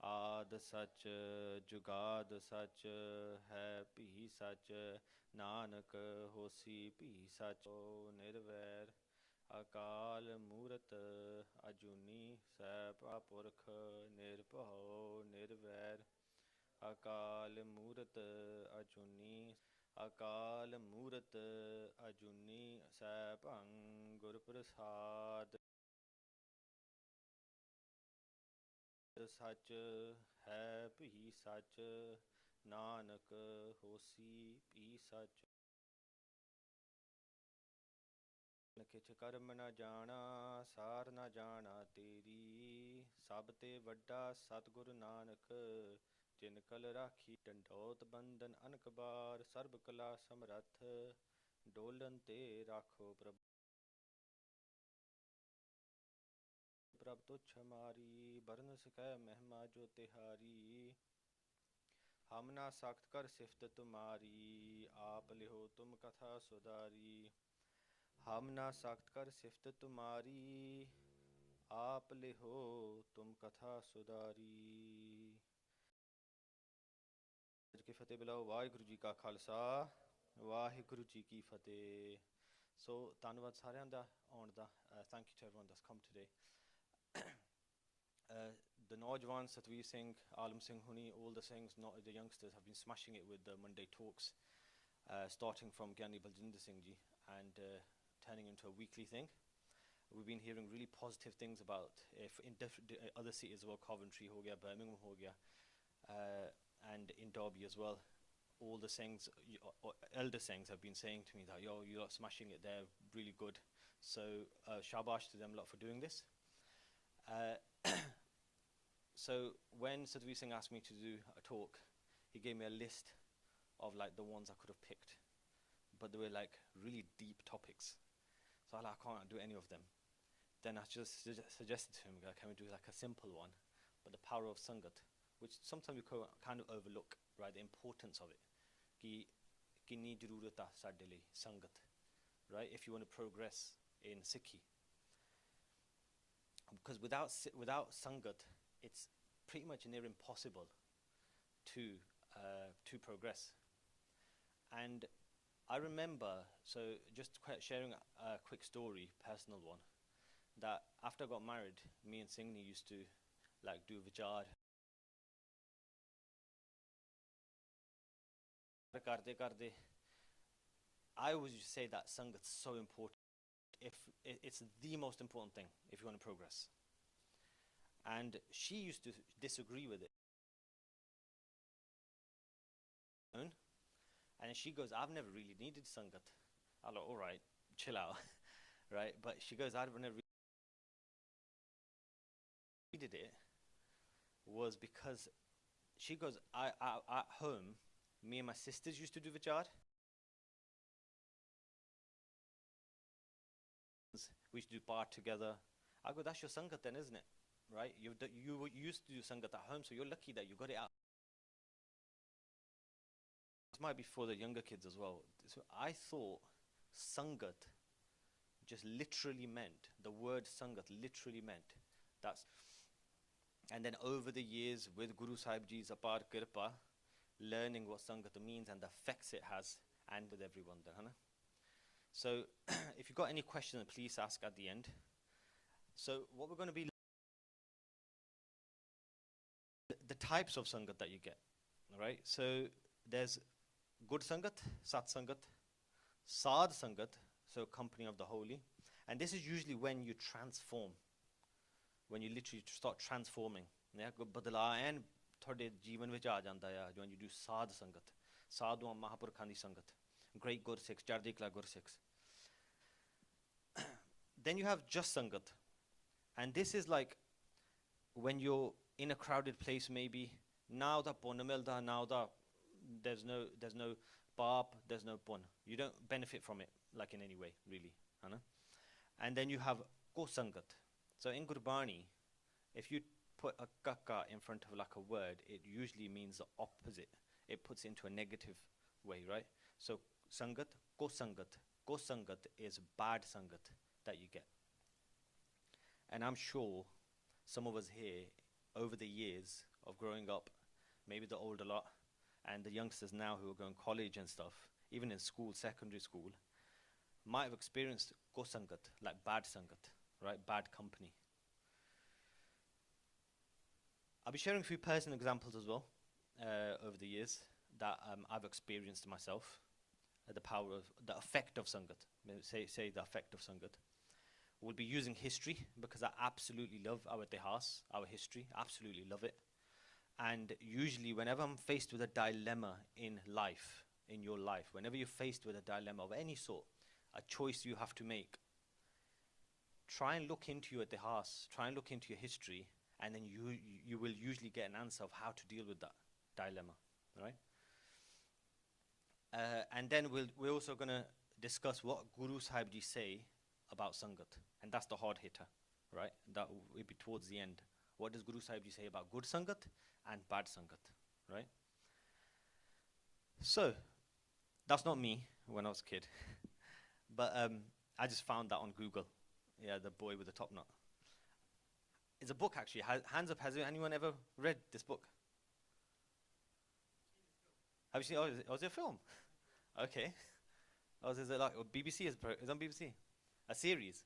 आद सच जुगाद सच है भी सच नानक होसी भी सच ओ निर्वैर अकाल मूरत अजूनी सैभा पुरख निर्भਉ निर्वैर अकाल मूरत अजूनी अकाल मूरत अजूनी सैभं गुर प्रसाद सच है भी सच नानक होसी भी सच किछ कर्म न जाना सार न जाना तेरी सब ते वड्डा सतगुरु नानक जिन कल राखी डंडौत बंदन अनक बार सर्ब कला समरथ डोलन ते राखो प्रभ प्रभ तुच्छ हमारी बरन सकै महिमा जो तिहारी हम ना सख्त कर सिफत तुम्हारी आप लिहो तुम कथा सुधारी हम ना सख्त कर सिफत तुम्हारी आप लिहो तुम कथा सुधारी की फतेह बुलाओ वाहिगुरु जी का खालसा वाहिगुरु जी की फतेह. So ਧੰਨਵਾਦ ਸਾਰਿਆਂ ਦਾ ਆਉਣ ਦਾ. Thank you to everyone that's come today. The Naujawan, Satveer Singh, Alam Singh Huni, all the Singhs, the youngsters have been smashing it with the Monday talks, starting from Gyani Baljinder Singh Ji and turning into a weekly thing. We've been hearing really positive things about if in other cities as well, Coventry ho gaya, Birmingham ho gaya, and in Derby as well. All the Singhs, elder Singhs have been saying to me that, yo, you're smashing it there, really good. So shabash to them a lot for doing this. So when Satveer Singh asked me to do a talk, he gave me a list of like the ones I could have picked, but they were like really deep topics. So I can't do any of them. Then I just suggested to him, can we do like a simple one, but the power of Sangat, which sometimes we kind of overlook, right? The importance of it. Ki kinni jaroorata sade lai Sangat, right? If you want to progress in Sikhi, because without Sangat, it's pretty much near impossible to progress. And I remember, so just sharing a quick story, personal one, that after I got married, me and Singh used to like do vichar. I always used to say that Sangat's so important. If it's the most important thing if you want to progress. And she used to disagree with it. And she goes, I've never really needed Sangat. I'm like, all right, chill out, right? But she goes, I've never really needed it, was because she goes, I at home, me and my sisters used to do vichar. We used to do part together. I go, that's your Sangat then, isn't it? Right? You used to do Sangat at home, so you're lucky that you got it out. This might be for the younger kids as well. So I thought Sangat just literally meant, the word Sangat literally meant that's. And then over the years with Guru Sahib Ji's apar kirpa, learning what Sangat means and the effects it has, and with everyone there, huh? So if you've got any questions, please ask at the end. So what we're going to be, the types of Sangat that you get, all right? So there's good Sangat, Sat Sangat, Sad Sangat, so company of the holy. And this is usually when you transform, when you literally start transforming. Yeah, badalayan thode jeevan vich aa janda hai when you do Sad Sangat, Sadhuan Mahapurkhan di Sangat, great Gursikhs, Chardikla Gursikhs. Then you have just Sangat, and this is like when you're in a crowded place, maybe now da pun milda, now da there's no pap, there's no pun. You don't benefit from it like in any way, really. And then you have Ko Sangat. So in Gurbani, if you put a Gatka in front of like a word, it usually means the opposite. It puts it into a negative way, right? So Sangat, Ko Sangat. Ko Sangat is bad Sangat that you get. And I'm sure some of us here, over the years of growing up, maybe the older lot, and the youngsters now who are going college and stuff, even in school, secondary school, might have experienced ko sangat, like bad sangat, right? Bad company. I'll be sharing a few personal examples as well over the years that I've experienced myself. The power of the effect of sangat. Say the effect of sangat. We'll be using history because I absolutely love our itihas, our history. Absolutely love it. And usually, whenever I'm faced with a dilemma in life, in your life, whenever you're faced with a dilemma of any sort, a choice you have to make, try and look into your itihas, try and look into your history, and then you will usually get an answer of how to deal with that dilemma, right? And then we're also going to discuss what Guru Sahib Ji say about Sangat. And that's the hard hitter, right? That will be towards the end. What does Guru Sahib Ji say about good Sangat and bad Sangat, right? So, that's not me when I was a kid. But I just found that on Google. Yeah, the boy with the top knot. It's a book, actually. Hands up, has anyone ever read this book? Have you seen? Oh, is it a film? Okay. Oh, is it like BBC? Is on BBC? A series?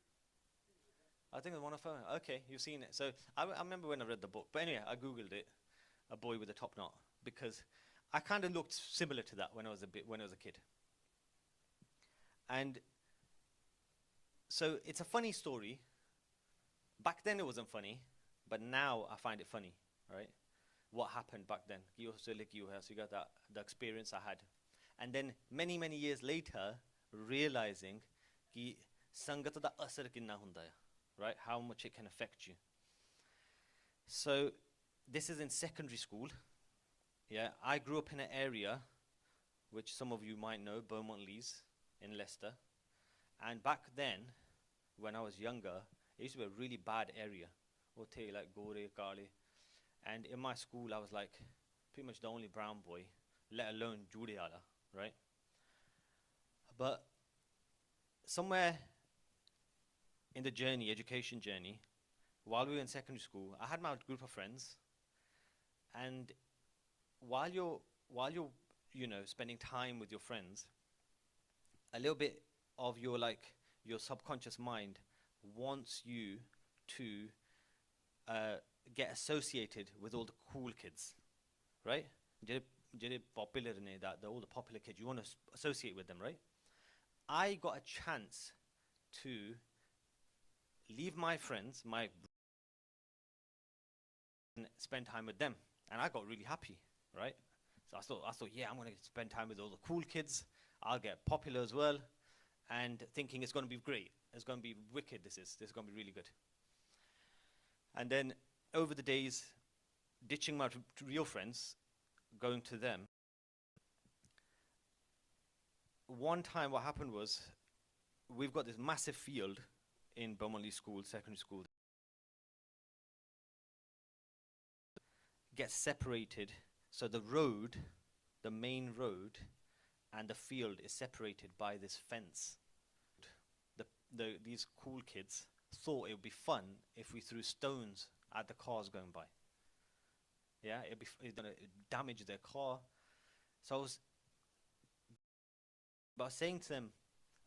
I think it's one of them. Okay, you've seen it. So I remember when I read the book. But anyway, I googled it, a boy with a top knot, because I kind of looked similar to that when I was a kid. And so it's a funny story. Back then it wasn't funny, but now I find it funny, right? What happened back then? So you got that the experience I had. And then many years later, realizing कि संगत दा असर किन्ना हुंदा है, right? How much it can affect you. So this is in secondary school. Yeah, I grew up in an area which some of you might know, Beaumont Leys in Leicester. And back then, when I was younger, it used to be a really bad area. Like Gore, Kale. And in my school, I was like pretty much the only brown boy, let alone Judiala, right? But somewhere in the journey, education journey, while we were in secondary school, I had my group of friends, and while you're spending time with your friends, a little bit of your subconscious mind wants you to get associated with all the cool kids, right? Popular all the popular kids, you want to associate with them, right? I got a chance to leave my friends, and spend time with them, and I got really happy, right? So I thought, yeah, I'm going to spend time with all the cool kids. I'll get popular as well, and thinking it's going to be great. It's going to be wicked. This is going to be really good. And then over the days, ditching my real friends, going to them. One time what happened was, we've got this massive field in Beaumont Leys School, secondary school, gets separated. So the road, the main road, and the field is separated by this fence. These cool kids thought it would be fun if we threw stones at the cars going by. Yeah, it's gonna damage their car. So I was saying to them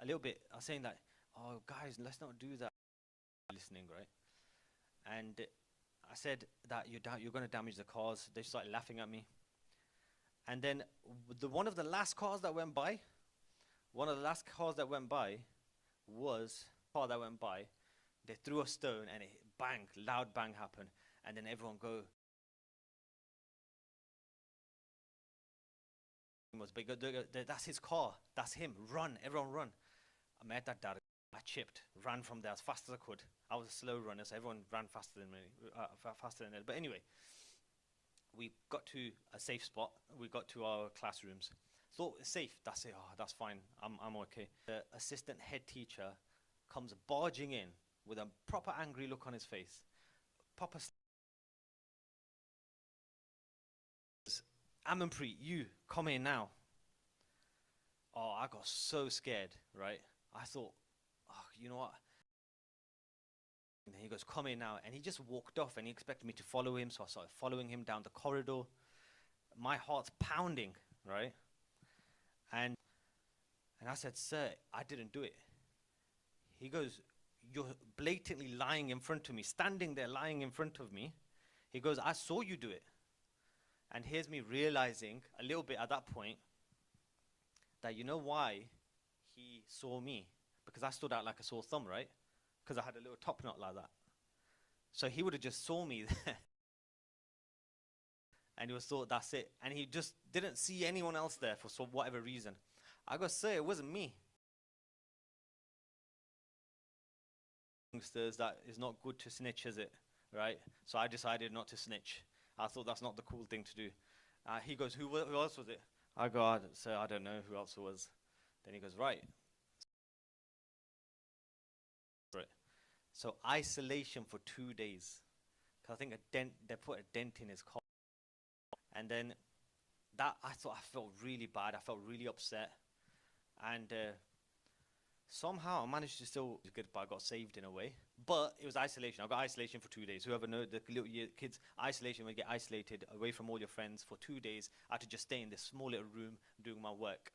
a little bit, I was saying that, oh guys, let's not do that. Listening, right? And I said that you're going to damage the cars. They started laughing at me. And then one of the last cars that went by was a car that went by. They threw a stone and it bang, loud bang happened. And then everyone go. That's his car. That's him. Run, everyone run. I made that dad. I chipped, ran from there as fast as I could. I was a slow runner, so everyone ran faster than me, faster than it. But anyway, we got to a safe spot. We got to our classrooms. Thought it's safe. That's it. Oh, that's fine. I'm okay. The assistant head teacher comes barging in with a proper angry look on his face. Proper. Amanpreet, you come in now. Oh, I got so scared, right? I thought, oh, you know what? And then he goes, come in now. And he just walked off and he expected me to follow him. So I started following him down the corridor. My heart's pounding, right? And I said, sir, I didn't do it. He goes, you're blatantly lying in front of me, standing there lying in front of me. He goes, I saw you do it. And here's me realizing a little bit at that point that you know why he saw me? Because I stood out like a sore thumb, right? Because I had a little top knot like that. So he would have just saw me there. And he was thought, that's it. And he just didn't see anyone else there for whatever reason. I go, sir, it wasn't me. Youngsters, that is not good to snitch, is it? Right? So I decided not to snitch. I thought that's not the cool thing to do. He goes, who else was it? I go, sir, I don't know who else it was. Then he goes, right. So isolation for 2 days. Cause I think they put a dent in his car. And then that, I felt really bad. I felt really upset. And somehow I managed to still get, but I got saved in a way. But it was isolation. I got isolation for 2 days. Whoever knows, the little kids, isolation, when you get isolated away from all your friends for 2 days, I had to just stay in this small little room doing my work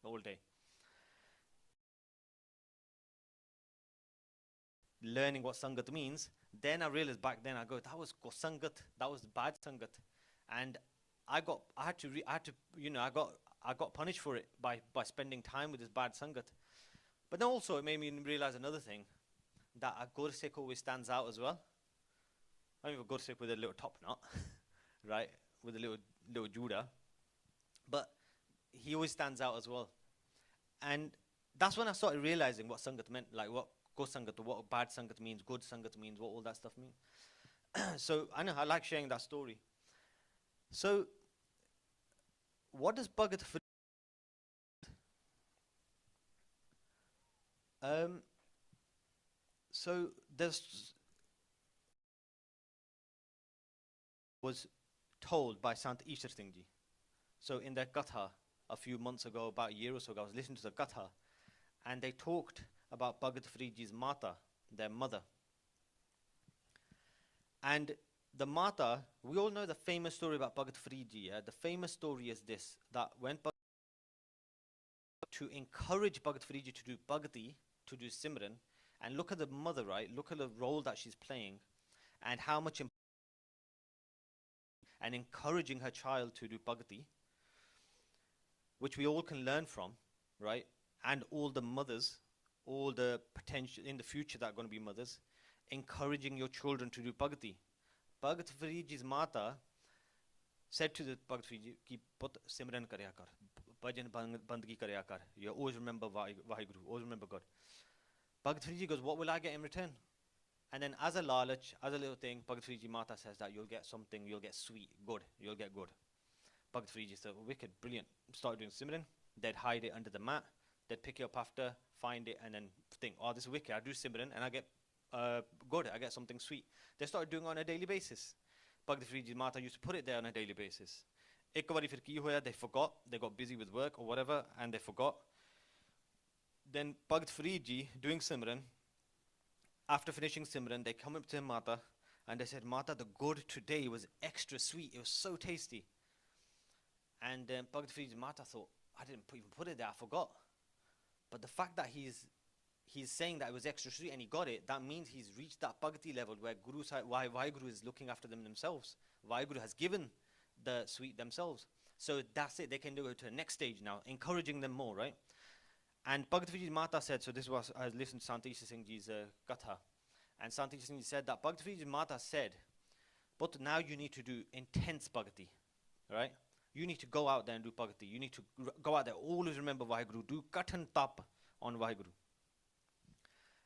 all day. Learning what Sangat means, then I realized back then, I go, that was Sangat, that was bad Sangat. And I got punished for it by spending time with this bad Sangat. But then also it made me realize another thing, that a Gursik always stands out as well. I mean, a Gursik with a little top knot, right, with a little Judah, but he always stands out as well. And that's when I started realizing what Sangat meant, like what good Sangat, what bad Sangat means, good Sangat means, what all that stuff means. So I know I like sharing that story. So what does Bhagat Fareed? So there's was told by Sant Ishar Singh Ji. So in their Gatha a few months ago, about a year or so ago, I was listening to the Gatha, and they talked about Bhagat Fareed Ji's Mata, their mother. And the Mata, we all know the famous story about Bhagat Fareed Ji. The famous story is this, that when to encourage Bhagat Fareed Ji to do Bhagati, to do Simran, and look at the mother, right? Look at the role that she's playing, and how much and encouraging her child to do Bhagati, which we all can learn from, right? And all the mothers, all the potential in the future that are going to be mothers, encouraging your children to do Bhagati. Bhagat Fareed Ji's Mata said to the Bhagat Fareed Ji, ki put Simran karya kar, bhajan bandgi karya kar. You always remember Vaheguru, always remember God. Bhagat Fareed Ji goes, what will I get in return? And then as a lalach, as a little thing, Bhagat Fareed Ji Mata says that you'll get something, you'll get sweet, good, you'll get good. Bhagat Fareed Ji said, wicked, brilliant. Started doing Simran, they'd hide it under the mat, they'd pick it up after, find it, and then think, oh, this is wicked, I do Simran, and I get good, I get something sweet. They started doing it on a daily basis. Bhagat Fareed Ji Mata used to put it there on a daily basis. Ek bari fir ki hoya, they forgot, they got busy with work or whatever, and they forgot. Then Bhagat Fareed Ji doing Simran, after finishing Simran, they come up to Mata and they said, Mata, the good today was extra sweet. It was so tasty. And Bhagat Fareed Ji Mata thought, I didn't even put it there, I forgot. But the fact that he's saying that it was extra sweet and he got it, that means he's reached that Bhagati level where Vaheguru is looking after them themselves. Vaheguru has given the sweet themselves. So that's it, they can go to the next stage now, encouraging them more, right? And Bhagat Fareed Ji Mata said, so this was, I listened to Sant Ishar Singh Ji's Gatha, and Sant Ishar Singh Ji said that Bhagat Fareed Ji Mata said, but now you need to do intense Bhagati, right? You need to go out there and do Bhagati. You need to go out there, always remember Vaheguru, do Katan Tap on Vaheguru.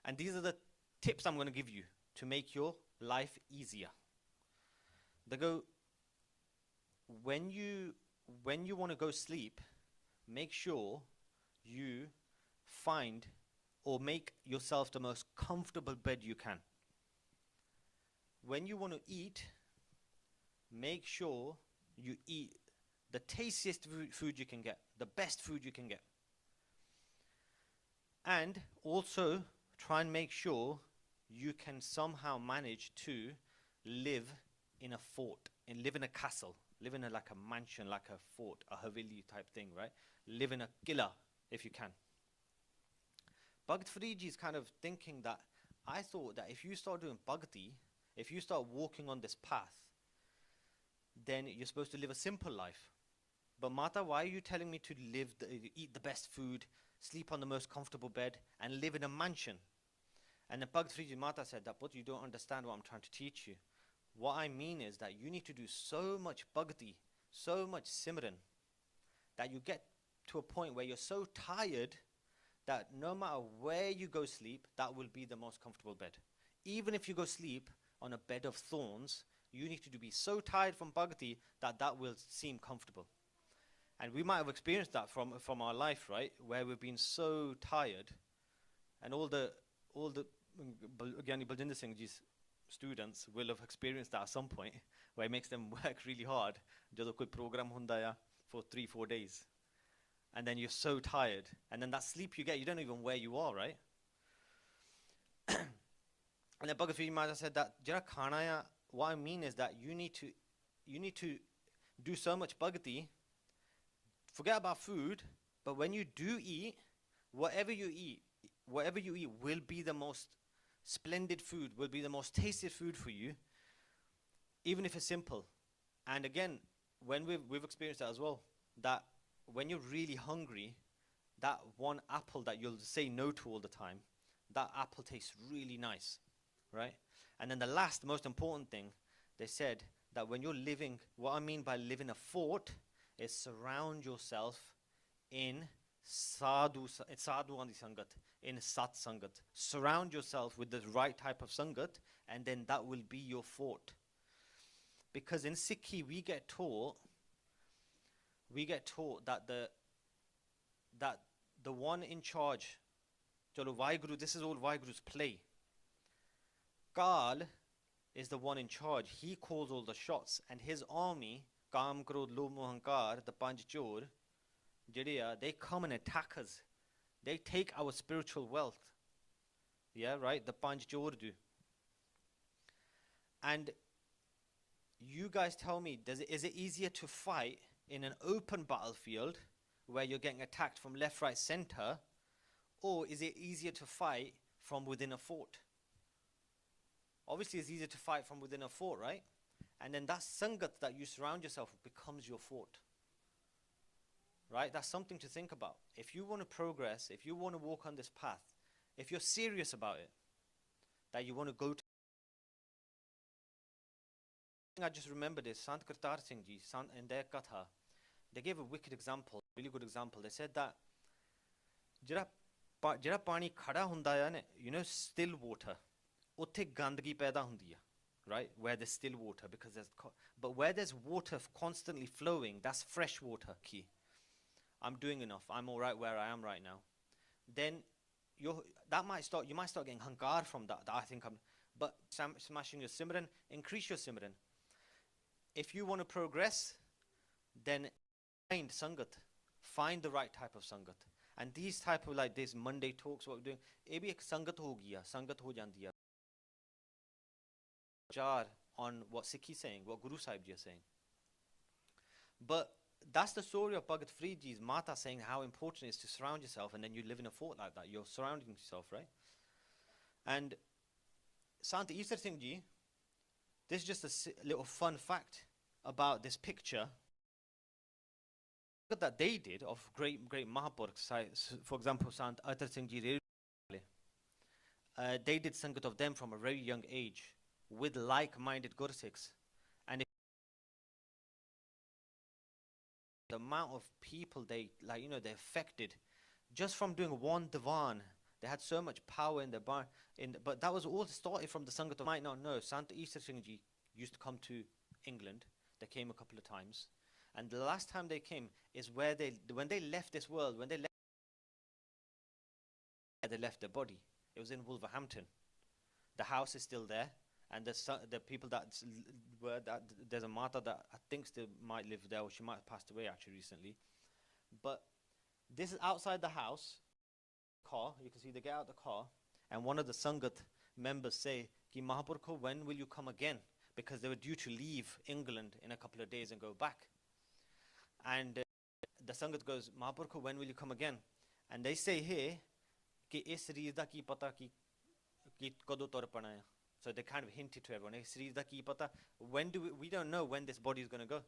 And these are the tips I'm going to give you to make your life easier. They go, when you want to go sleep, make sure you find or make yourself the most comfortable bed you can. When you want to eat, make sure you eat the tastiest food you can get, the best food you can get. And also try and make sure you can somehow manage to live in a fort, and live in a castle, live in like a mansion, like a fort, a haveli type thing, right? Live in a killa if you can. Bhagat Fariji is kind of thinking that, I thought that if you start doing bhakti, if you start walking on this path, then you're supposed to live a simple life. But Mata, why are you telling me to eat the best food, sleep on the most comfortable bed, and live in a mansion? And then Bhagat Fariji Mata said that, but you don't understand what I'm trying to teach you. What I mean is that you need to do so much bhakti, so much simran, that you get to a point where you're so tired that no matter where you go sleep, that will be the most comfortable bed. Even if you go sleep on a bed of thorns, you need to be so tired from bhakti that that will seem comfortable. And we might have experienced that from our life, right? Where we've been so tired, and all the Gyani Baljinder Singh Ji's students will have experienced that at some point, where it makes them work really hard. Jadon koi program hunda ya for 3-4 days, and then you're so tired, and then that sleep you get, you don't even know where you are, right? And then Bhagat Fariji Maharaj said that jara khana ya, what I mean is that you need to do so much bhakti, forget about food, but when you do eat, whatever you eat will be the most splendid food, will be the most tasted food for you, even if it's simple. And again, when we've experienced that as well, that when you're really hungry, that one apple that you'll say no to all the time, that apple tastes really nice, right? And then the most important thing, they said that when you're living, what I mean by living a fort is surround yourself in sadhu andi sangat, in sat sangat. Surround yourself with the right type of sangat, and then that will be your fort. Because in Sikhi we get taught that the one in charge, Chalo Vaheguru, this is all Vaheguru's play. Kal is the one in charge. He calls all the shots, and his army, Kam, Krodh, Lobh, Moh, Ahankar, the Panch Chor, they come and attack us. They take our spiritual wealth. Yeah, right? The Panch Chor do. And you guys tell me, is it easier to fight in an open battlefield where you're getting attacked from left, right, center, or is it easier to fight from within a fort? Obviously, it's easier to fight from within a fort, right? And then that sangat that you surround yourself with becomes your fort. Right? That's something to think about. If you want to progress, if you want to walk on this path, if you're serious about it, that you want to go to... I just remembered this, Sant Kirtan Singh Ji, in their Katha, they gave a wicked example, really good example. They said that, jira pani khada hunda hai ne, still water, utte gandagi paida hundi hai, right? Where there's still water, because but where there's water constantly flowing, that's fresh water key. I'm doing enough, I'm all right where I am right now. Then you might start getting hankar from that I think but smashing your simran, increase your simran. If you want to progress, then find sangat, find the right type of sangat. And these type of like this Monday talks, what we're doing, ye bhi ek sangat ho gaya, sangat ho jandi hai. Jar on what Sikhi is saying, what Guru Sahib Ji is saying. But that's the story of Bhagat Fariji Mata saying how important it is to surround yourself, and then you live in a fort like that. You're surrounding yourself, right? And Sant Isar Singh Ji, this is just a little fun fact about this picture that they did of great Mahapurukhs. For example, Sant Atar Singh Ji, they did sangat of them from a very young age with like-minded Gursikhs. And the amount of people they affected just from doing one divan, they had so much power in the bar. But that was all started from the sangat. Might not know, Sant Isar Singh Ji used to come to England. They came a couple of times, and the last time they came is when they left this world, when they left their body. It was in Wolverhampton. The house is still there, and the people there's a Mata that I think still might live there, or she might have passed away actually recently. But this is outside the house. Car, you can see they get out the car, and one of the sangat members say, Ki Mahapurkho, when will you come again? Because they were due to leave England in a couple of days and go back. And the Sangat goes, Mahapurkho, when will you come again? And they say here, Ki is reez da ki pata ki kado tor pana hai. So they kind of hinted to everyone, is reez da ki pata, when do we don't know when this body is going to go.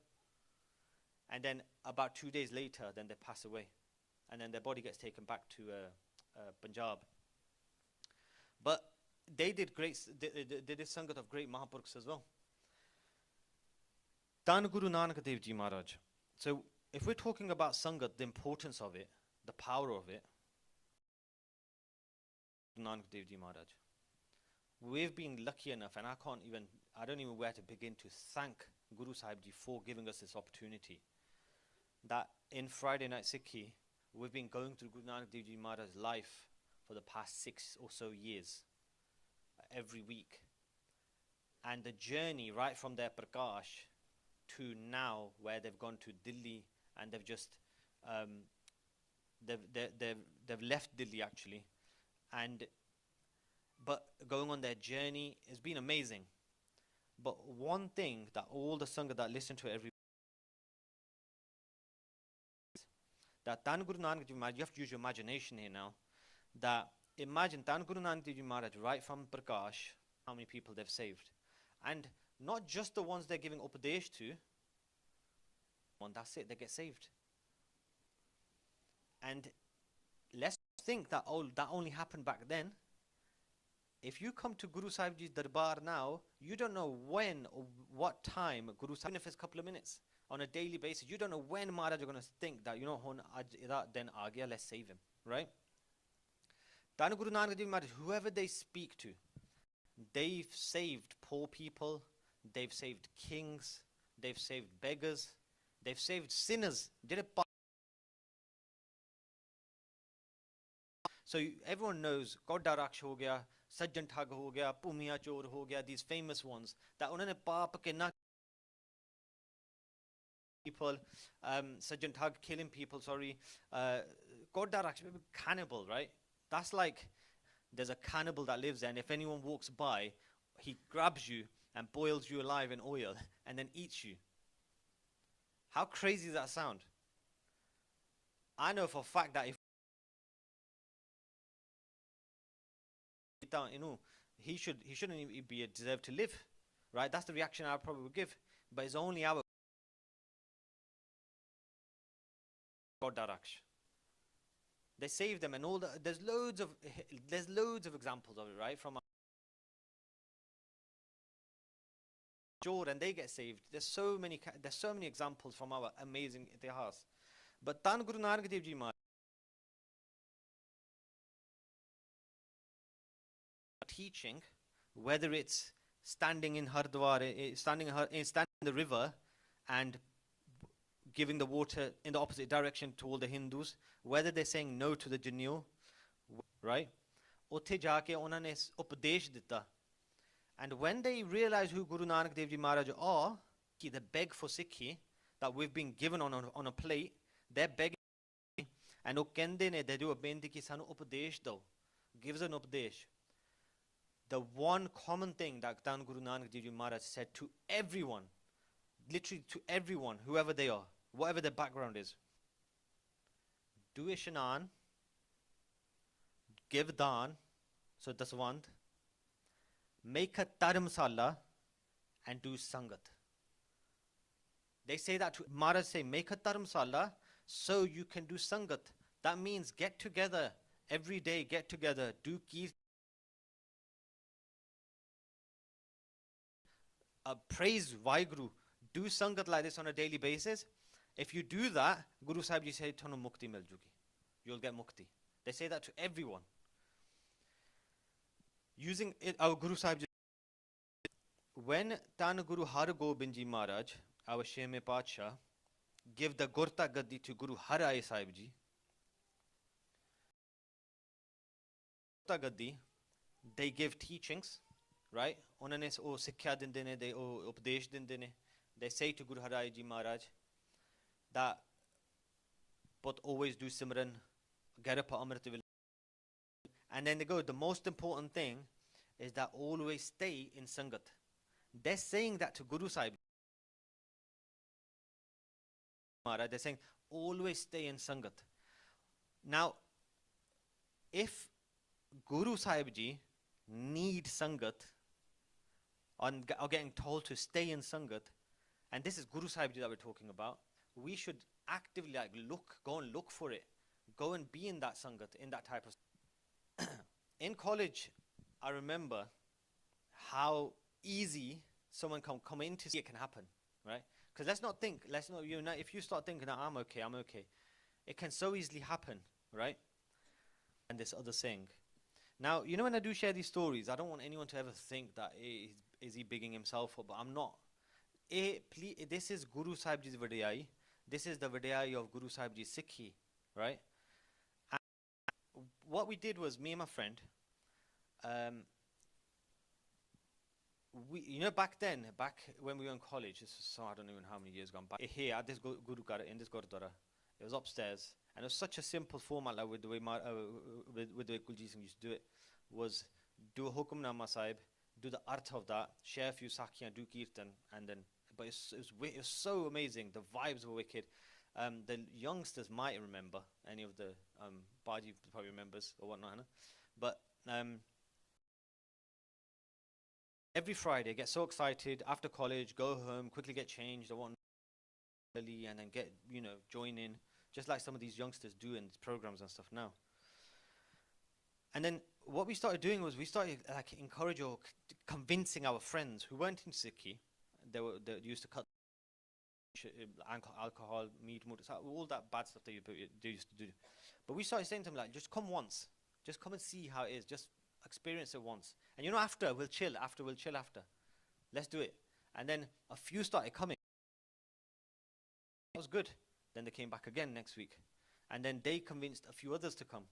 And then about 2 days later, then they pass away. And then their body gets taken back to Punjab. But they did they did Sangat of great Mahapurkhs as well. Dhan Guru Nanak Dev Ji Maharaj. So if we're talking about Sangat, the importance of it, the power of it, Nanak Dev Ji Maharaj. We've been lucky enough, and I don't even know where to begin to thank Guru Sahib Ji for giving us this opportunity. That in Friday Night Sikhi, we've been going through Guru Nanak Dev Ji Maharaj's life for the past 6 or so years, every week. And the journey right from their Prakash to now, where they've gone to Delhi, and they've just they've left Delhi actually, but going on their journey has been amazing. But one thing that all the Sangha that listen to every that Dhan Guru Nanak Dev Maharaj, you have to use your imagination here now. That imagine Dhan Guru Nanak Dev Maharaj right from Prakash, how many people they've saved, and not just the ones they're giving Upadesh to. One, that's it, they get saved. And let's think that that only happened back then. If you come to Guru Sahib Ji's Darbar now, you don't know when or what time Guru Sahib, even if it's a couple of minutes on a daily basis, you don't know when Maharaj are going to think that, then Agya, let's save him, right? Dhan Guru Nanak Dev Maharaj, whoever they speak to, they've saved poor people, they've saved kings, they've saved beggars, they've saved sinners. So everyone knows Godda Raksh ho gaya, Sajjan Thag ho gaya, Pumiya Chor ho gaya, these famous ones that unhone paap ke na people, Sajjan Thag killing people, Godda Raksh, cannibal, right? That's like there's a cannibal that lives there, and if anyone walks by, he grabs you and boils you alive in oil and then eats you. How crazy does that sound? I know for a fact that if he shouldn't even be deserved to live, right? That's the reaction I probably would give. But it's only our Godda Raksh. They saved them, and there's loads of examples of it, right? From Jori, and they get saved. There's so many examples from our amazing itihas. But Dhan Guru Nanak Dev Ji Maharaj teaching, whether it's standing in Hardwar, standing in the river and giving the water in the opposite direction to all the Hindus, whether they're saying no to the Janyo, right? Utthe jaake ਉਹਨਾਂ ਨੇ ਉਪਦੇਸ਼ ਦਿੱਤਾ. And when they realize who Guru Nanak Dev Ji Maharaj are, they beg for Sikhi that we've been given on a plate. They're begging, and ਉਹ ਕਹਿੰਦੇ ਨੇ, they do a benti ki sanu upadesh do, gives an upadesh. The one common thing that Dhan Guru Nanak Dev Ji Maharaj said to everyone, literally to everyone, whoever they are, whatever their background is, do Ishnan, give Dhan, so Daswand, make a Dharamsala, and do Sangat. They say that to Maharaj, say, make a Dharamsala so you can do Sangat. That means get together every day, get together, do Kirtan, praise Vaheguru, do Sangat like this on a daily basis. If you do that, Guru Sahib Ji said, Thanu mukti mil jugi. You'll get mukti. They say that to everyone. Using it, our Guru Sahib Ji, when Dhan Guru Har Gobind Ji Maharaj, our Sheme Pacha, give the Gurta Gaddi to Guru Har Rai Sahib Ji, Gurta Gaddi, they give teachings, right? ਉਹਨਾਂ ਨੇ ਉਹ ਸਿੱਖਿਆ ਦਿੰਦੇ ਨੇ, they ਉਹ ਉਪਦੇਸ਼ ਦਿੰਦੇ ਨੇ. They say to Guru Har Rai Ji Maharaj that but always do Simran, get up at Amrit Vel. And then they go, the most important thing is that always stay in Sangat. They're saying that to Guru Sahib. They're saying always stay in Sangat. Now, if Guru Sahib Ji need Sangat or getting told to stay in Sangat, and this is Guru Sahib Ji that we're talking about, we should actively go and look for it. Go and be in that Sangat, in that type of. In college, I remember how easy someone can come in to see it can happen, right? Because let's not, if you start thinking, I'm okay, it can so easily happen, right? And this other saying. Now, when I do share these stories, I don't want anyone to ever think that is he bigging himself up, but I'm not. This is Guru Sahib Ji's Vidayai. This is the Vidayai of Guru Sahib Ji's Sikhi, right? And what we did was, me and my friend, back when we were in college, so I don't even know how many years gone by, here at this Gurukara, in this Gurdwara, it was upstairs, and it was such a simple format, like with the way with the way Kuljit Singh used to do it, was do a Hukamnama Sahib, do the arth of that, share a few Sakhiyan, do Kirtan, and then, but it was so amazing, the vibes were wicked. The youngsters might remember, any of the Baji probably remembers or whatnot, but every Friday, get so excited after college, go home, quickly get changed, I want early, and then get, join in, just like some of these youngsters do in programs and stuff now. And then what we started doing was we started encouraging or convincing our friends who weren't in Sikhi, they used to cut alcohol, meat, all that bad stuff they used to do. But we started saying to them, just come once, just come and see how it is, just experience it once. And after we'll chill, let's do it. And then a few started coming. It was good. Then they came back again next week. And then they convinced a few others to come.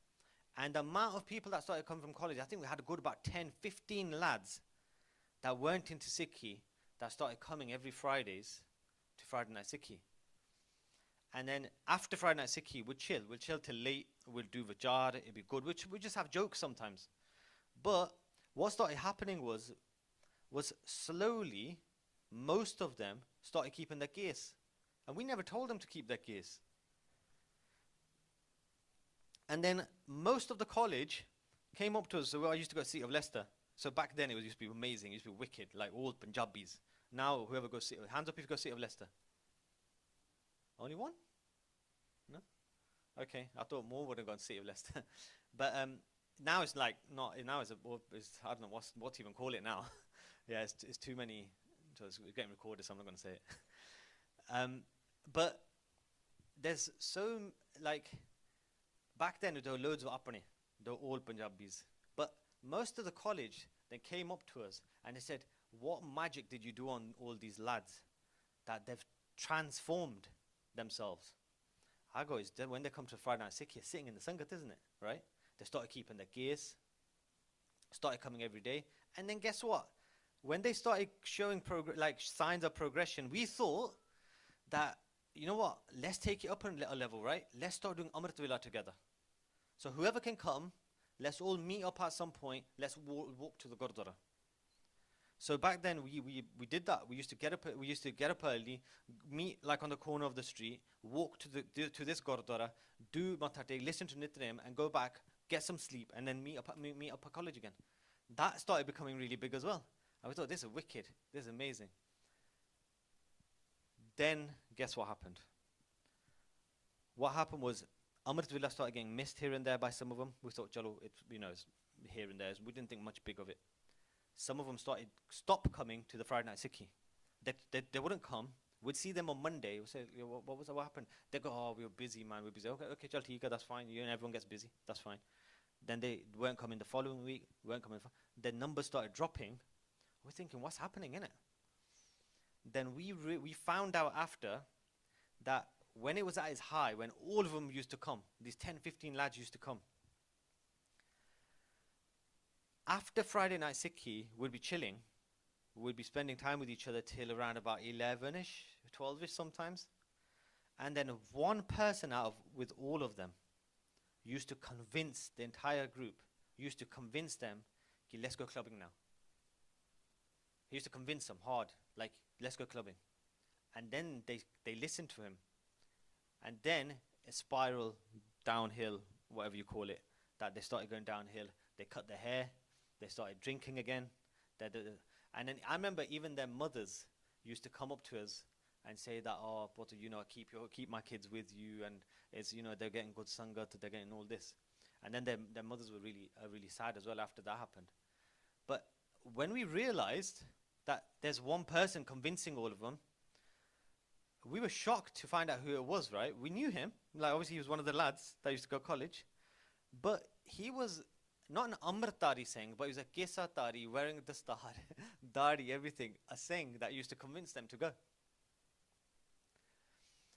And the amount of people that started coming from college, I think we had a good about 10, 15 lads that weren't into Sikhi that started coming every Fridays to Friday Night Sikhi. And then after Friday Night Sikhi, we'll chill till late, we'll do Vichar, it'll be good. We just have jokes sometimes. But what started happening was slowly, most of them started keeping their gears. And we never told them to keep their gears. And then most of the college came up to us. So I used to go to City of Leicester. So back then it used to be amazing. It used to be wicked, like all Punjabis. Now whoever goes, hands up if you go to City of Leicester. Only one? No? Okay, I thought more would have gone to City of Leicester. But now it's like not. Now it's I don't know what to even call it now. Yeah, it's too many. So it's getting recorded, so I'm not going to say it. But there's back then there were loads of Apne, they were all Punjabis. But most of the college then came up to us and they said, "What magic did you do on all these lads that they've transformed themselves?" I go, "Is when they come to Friday Night Sikhi, sitting in the Sangat, isn't it? Right? They started keeping their gears, started coming every day, and then guess what? When they started showing signs of progression, we thought that, let's take it up a level, right? Let's start doing Amrit Vela together. So whoever can come, let's all meet up at some point. Let's walk to the Gurdwara." So back then we did that. We used to get up early, meet on the corner of the street, walk to this Gurdwara, do Matha, listen to Nitrem, and go back, get some sleep, and then meet up at college again. That started becoming really big as well. And we thought, this is wicked, this is amazing. Then guess what happened? What happened was Amrit Villa started getting missed here and there by some of them. We thought, Chalo, it's here and there. We didn't think much big of it. Some of them stopped coming to the Friday Night Sikhi. They wouldn't come. We'd see them on Monday. We'd say, what happened? They go, "Oh, we were busy, man. We're busy." Okay, chal, theek hai, that's fine. Everyone gets busy. That's fine. Then they weren't coming the following week. Weren't coming. The numbers started dropping. We're thinking, what's happening, innit? Then we found out after that when it was at its high, when all of them used to come, these 10, 15 lads used to come. After Friday Night Sikhi, we'd be chilling. We'd be spending time with each other till around about 11ish, 12ish sometimes. And then one person with all of them used to convince the entire group, used to convince them, ki, let's go clubbing now. He used to convince them hard, like, let's go clubbing. And then they listened to him. And then a spiral downhill, whatever you call it, that they started going downhill. They cut their hair. They started drinking again. And then I remember even their mothers used to come up to us and say that, oh, but keep my kids with you, and it's, they're getting good sangat, they're getting all this. And then their mothers were really sad as well after that happened. But when we realized that there's one person convincing all of them, we were shocked to find out who it was, right? We knew him. Like, obviously, he was one of the lads that used to go to college. But he was not an Amritari Singh, but he was a Kesa Tari, wearing the star, Dari, everything. A Singh that used to convince them to go.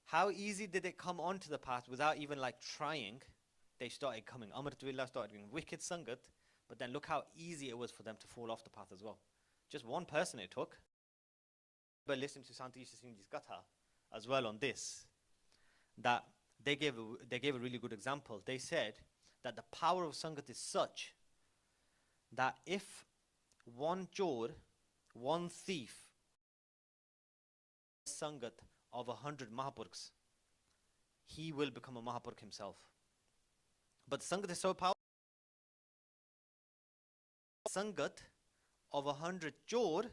How easy did it come onto the path without even like trying? They started coming. Amritullah started doing wicked Sangat. But then look how easy it was for them to fall off the path as well. Just one person it took. But listen to Santhiya Singh Ji's Gatka as well on this, that they gave a really good example. They said that the power of Sangat is such that if one Jor, one thief, Sangat of 100 Mahapurkhs, he will become a Mahapurkh himself. But Sangat is so powerful. Sangat of 100 Jor,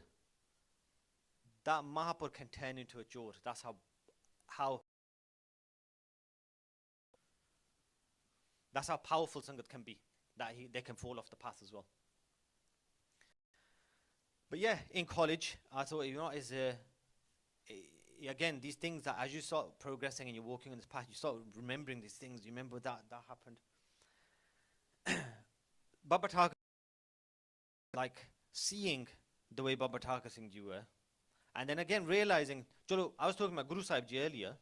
that Mahapurkh can turn into a Jor. That's how powerful Sangat can be, that they can fall off the path as well. But yeah, in college, I thought, again, these things that as you start progressing and you're walking on this path, you start remembering these things. You remember that happened. Baba Taka, like seeing the way Baba Taka Singh Ji were, and then again realizing, Chalo, I was talking about Guru Sahib Ji earlier,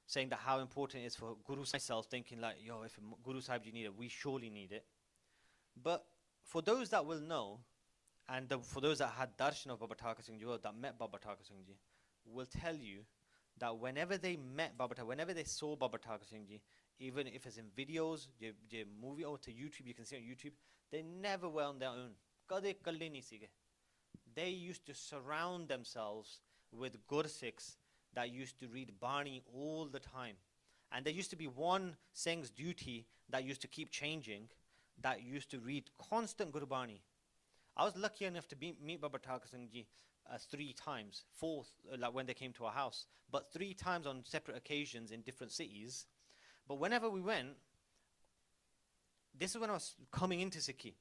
saying that how important it is for Guru myself, thinking like, yo, if Guru Sahib Ji need it, we surely need it. But for those that will know, and for those that had darshan of Baba Taka Singh Ji, or that met Baba Taka Singh Ji, will tell you that whenever they met Baba Taka, whenever they saw Baba Taka Singh Ji, even if it's in videos, movie or to YouTube, you can see on YouTube, they never were on their own. They used to surround themselves with Gursikhs that used to read Bani all the time. And there used to be one Singh's duty that used to keep changing, that used to read constant Gurbani. I was lucky enough to meet Baba Taka Singh Ji 3 times, 4 like when they came to our house, but 3 times on separate occasions in different cities. But whenever we went, this is when I was coming into Sikhi,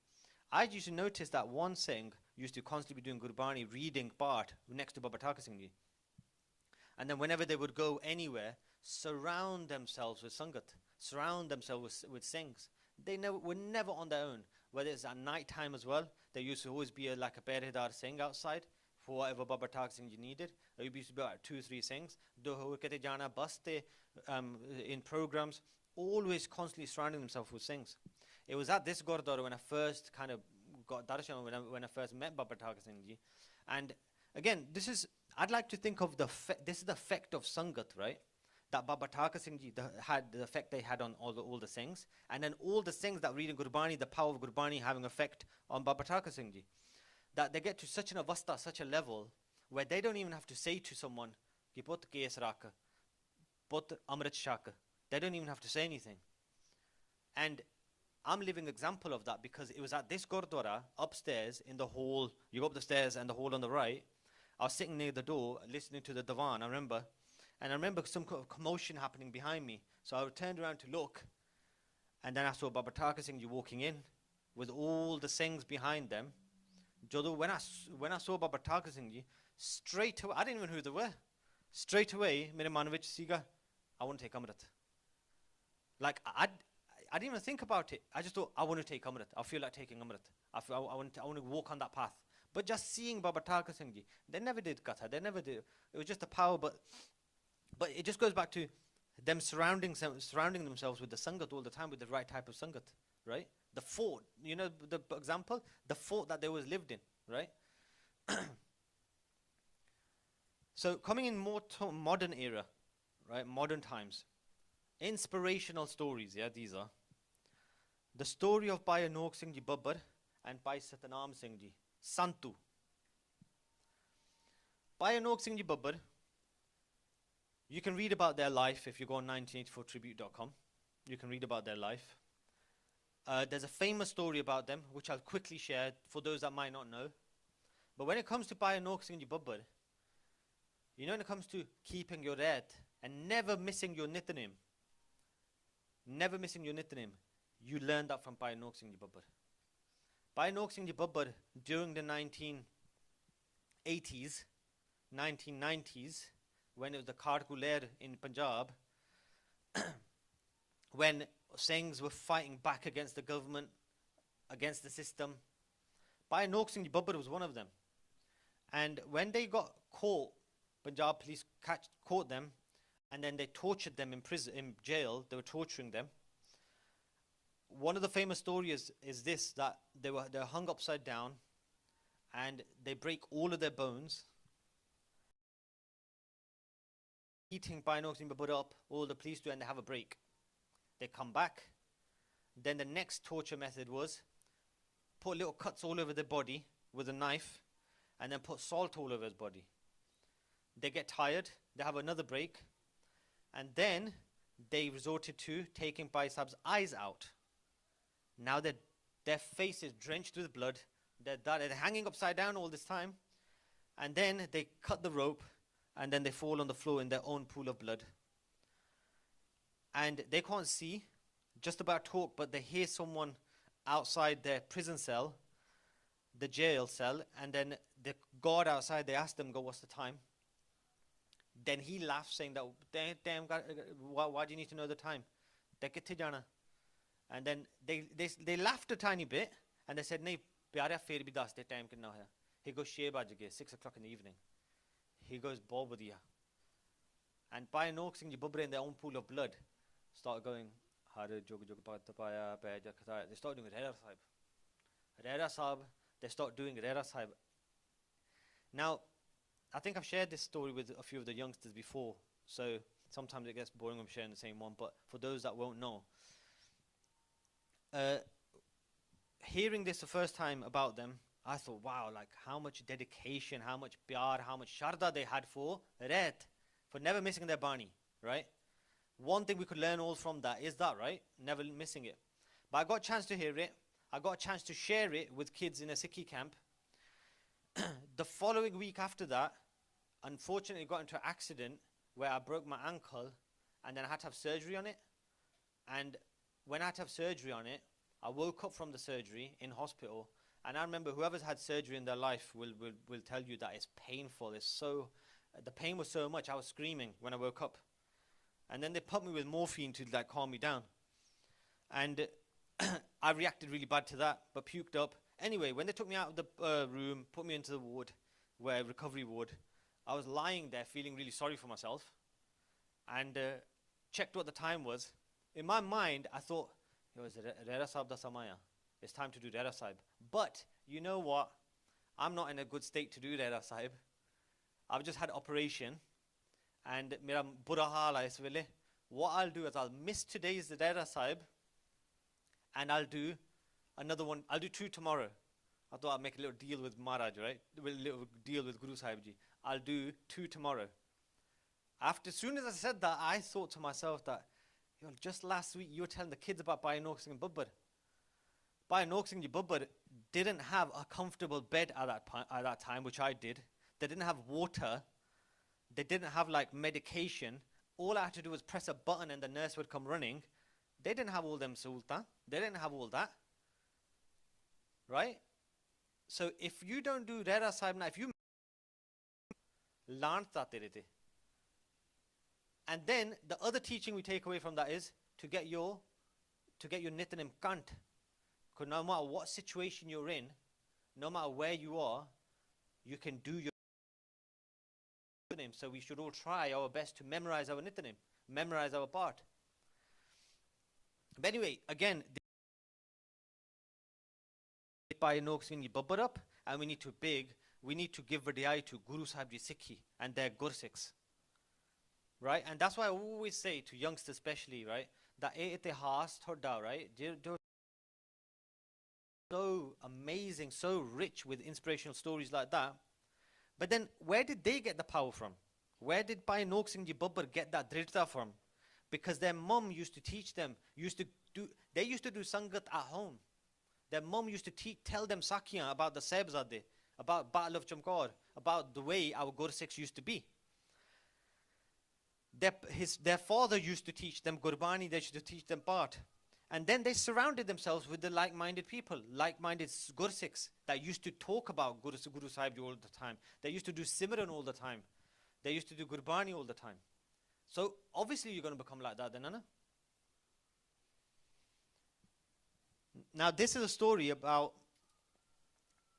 I used to notice that one Singh used to constantly be doing Gurbani, reading Part next to Baba Taka Singh Ji. And then whenever they would go anywhere, surround themselves with Sangat, surround themselves with Singhs. They were never on their own. Whether it's at night time as well, there used to always be like a Perhedar Singh outside for whatever Baba Taka Singh Ji needed. There used to be like 2-3 Singhs. In programs, always constantly surrounding themselves with Singhs. It was at this Gurdwara when I first kind of got darshan, when I first met Baba Taka Singh Ji. And again, I'd like to think of this is the effect of Sangat, right? That Baba Taka Singh Ji had the effect they had on all the Singhs, and then all the Singhs that read in Gurbani, the power of Gurbani having effect on Baba Taka Singh Ji. That they get to such an avastha, such a level, where they don't even have to say to someone, Ki put kes raka, put amrit shaka. They don't even have to say anything. And I'm a living example of that, because it was at this Gurdwara, upstairs in the hall, you go up the stairs and the hall on the right, I was sitting near the door listening to the Divan, I remember. And I remember some commotion happening behind me. So I turned around to look, and then I saw Baba Taka Singh Ji walking in with all the Singhs behind them. When I saw Baba Taka Singh Ji, straight away, I didn't even know who they were. Straight away, mere Manovich Siga, I want to take Amrit. Like, I didn't even think about it. I just thought, I want to take Amrit. I feel like taking Amrit. I want to walk on that path. But just seeing Baba Taka Singh Ji, they never did Katha. They never did. It was just the power, but it just goes back to them surrounding themselves with the Sangat all the time, with the right type of Sangat, right? The fort, the example, the fort that they always lived in, right? So coming in more to modern era, right? Modern times, inspirational stories, yeah, these are. The story of Bhai Aman Singh Ji Babbar and Bhai Aman Singh Ji, Santu. Bhai Aman Singh Ji Babbar, you can read about their life if you go on 1984tribute.com. You can read about their life. There's a famous story about them, which I'll quickly share for those that might not know. But when it comes to Bhai Aman Singh Ji Babbar, you know, when it comes to keeping your red and never missing your nitnem, you learn that from Bhai Aman Singh Ji Babbar. Bhai Aman Singh Ji Babbar, during the 1980s, 1990s, when it was the Karguler in Punjab, when Singhs were fighting back against the government, against the system, Bhai Aman Singh Ji Babbar was one of them. And when they got caught, Punjab police caught them, and then they tortured them in prison, in jail. They were torturing them. One of the famous stories is this, that they're hung upside down, and they break all of their bones. Eating Bhai Aman Singh Ji Babbar up, all the police do, and they have a break. They come back. Then the next torture method was put little cuts all over their body with a knife, and then put salt all over his body. They get tired, they have another break, and then they resorted to taking Bhai Sahib's eyes out. Now their face is drenched with blood, they're hanging upside down all this time, and then they cut the rope, and then they fall on the floor in their own pool of blood. And they can't see, just about talk, but they hear someone outside their prison cell, the jail cell, and then the guard outside, they ask them, go, what's the time? Then he laughs, saying that, damn, why do you need to know the time? And then they laughed a tiny bit, and they said, nahi, pyarya, fir bhi das de time kitna hoya. He goes, 6 o'clock in the evening. He goes, bahut badhiya. And Bhai Aman Singh Ji Babbar, in their own pool of blood, start going, har jog jog pat paya, they start doing Rera Sahib. Rera Sahib, they start doing Rera Sahib. Now, I think I've shared this story with a few of the youngsters before, so sometimes it gets boring when I'm sharing the same one, but for those that won't know, hearing this the first time about them, I thought, wow, like how much dedication, how much pyar, how much sharda they had for Ret, for never missing their bani, right? One thing we could learn all from that is that, right? Never missing it. But I got a chance to hear it. I got a chance to share it with kids in a Sikhi camp. The following week after that, unfortunately got into an accident where I broke my ankle, and then I had to have surgery on it. And when I had to have surgery on it, I woke up from the surgery in hospital, and I remember whoever's had surgery in their life will tell you that it's painful. It's so, the pain was so much, I was screaming when I woke up. And then they put me with morphine to like calm me down. And I reacted really bad to that, but puked up. Anyway, when they took me out of the room, put me into the ward, recovery ward, I was lying there feeling really sorry for myself, and checked what the time was. In my mind, I thought, it's Rera Sahib da Samaya. It's time to do Rera Sahib. But you know what? I'm not in a good state to do Rera Sahib. I've just had operation, and mera bura haal hai is vele. What I'll do is I'll miss today's Rera Sahib, and I'll do another one. I'll do 2 tomorrow. I thought I'd make a little deal with Maharaj, right? A little deal with Guru Sahib Ji. I'll do 2 tomorrow. As soon as I said that, I thought to myself that, just last week you were telling the kids about Bhai Aman Singh Ji Babbar. Bhai Aman Singh Ji Babbar didn't have a comfortable bed at that time, which I did. They didn't have water. They didn't have like medication. All I had to do was press a button and the nurse would come running. They didn't have all them sultan. They didn't have all that. Right? So if you don't do Rera Sahib now, if you learn that, and then the other teaching we take away from that is to get your nitnem kant. Because no matter what situation you're in, no matter where you are, you can do your nitnem. So we should all try our best to memorize our nitnem, memorize our part. But anyway, again, Bhai Aman Singh Ji Babbar up, and we need to give vadiyai to Guru Sahib Ji Sikhi and their Gursikhs. Right? And that's why I always say to youngsters especially, right, that itihas thoda, right, so amazing, so rich with inspirational stories like that. But then where did they get the power from? Where did Bhai Nok Singh Ji Babbar get that dridta from? Because their mum used to teach them, they used to do Sangat at home. Their mum used to tell them Sakhiyan about the Sahibzade, about Battle of Chamkaur, about the way our Gursikhs used to be. Their father used to teach them Gurbani, they used to teach them Path. And then they surrounded themselves with the like-minded people, like-minded Gursikhs that used to talk about Guru Sahib all the time. They used to do Simran all the time. They used to do Gurbani all the time. So obviously you're going to become like that then, Anna. Now this is a story about,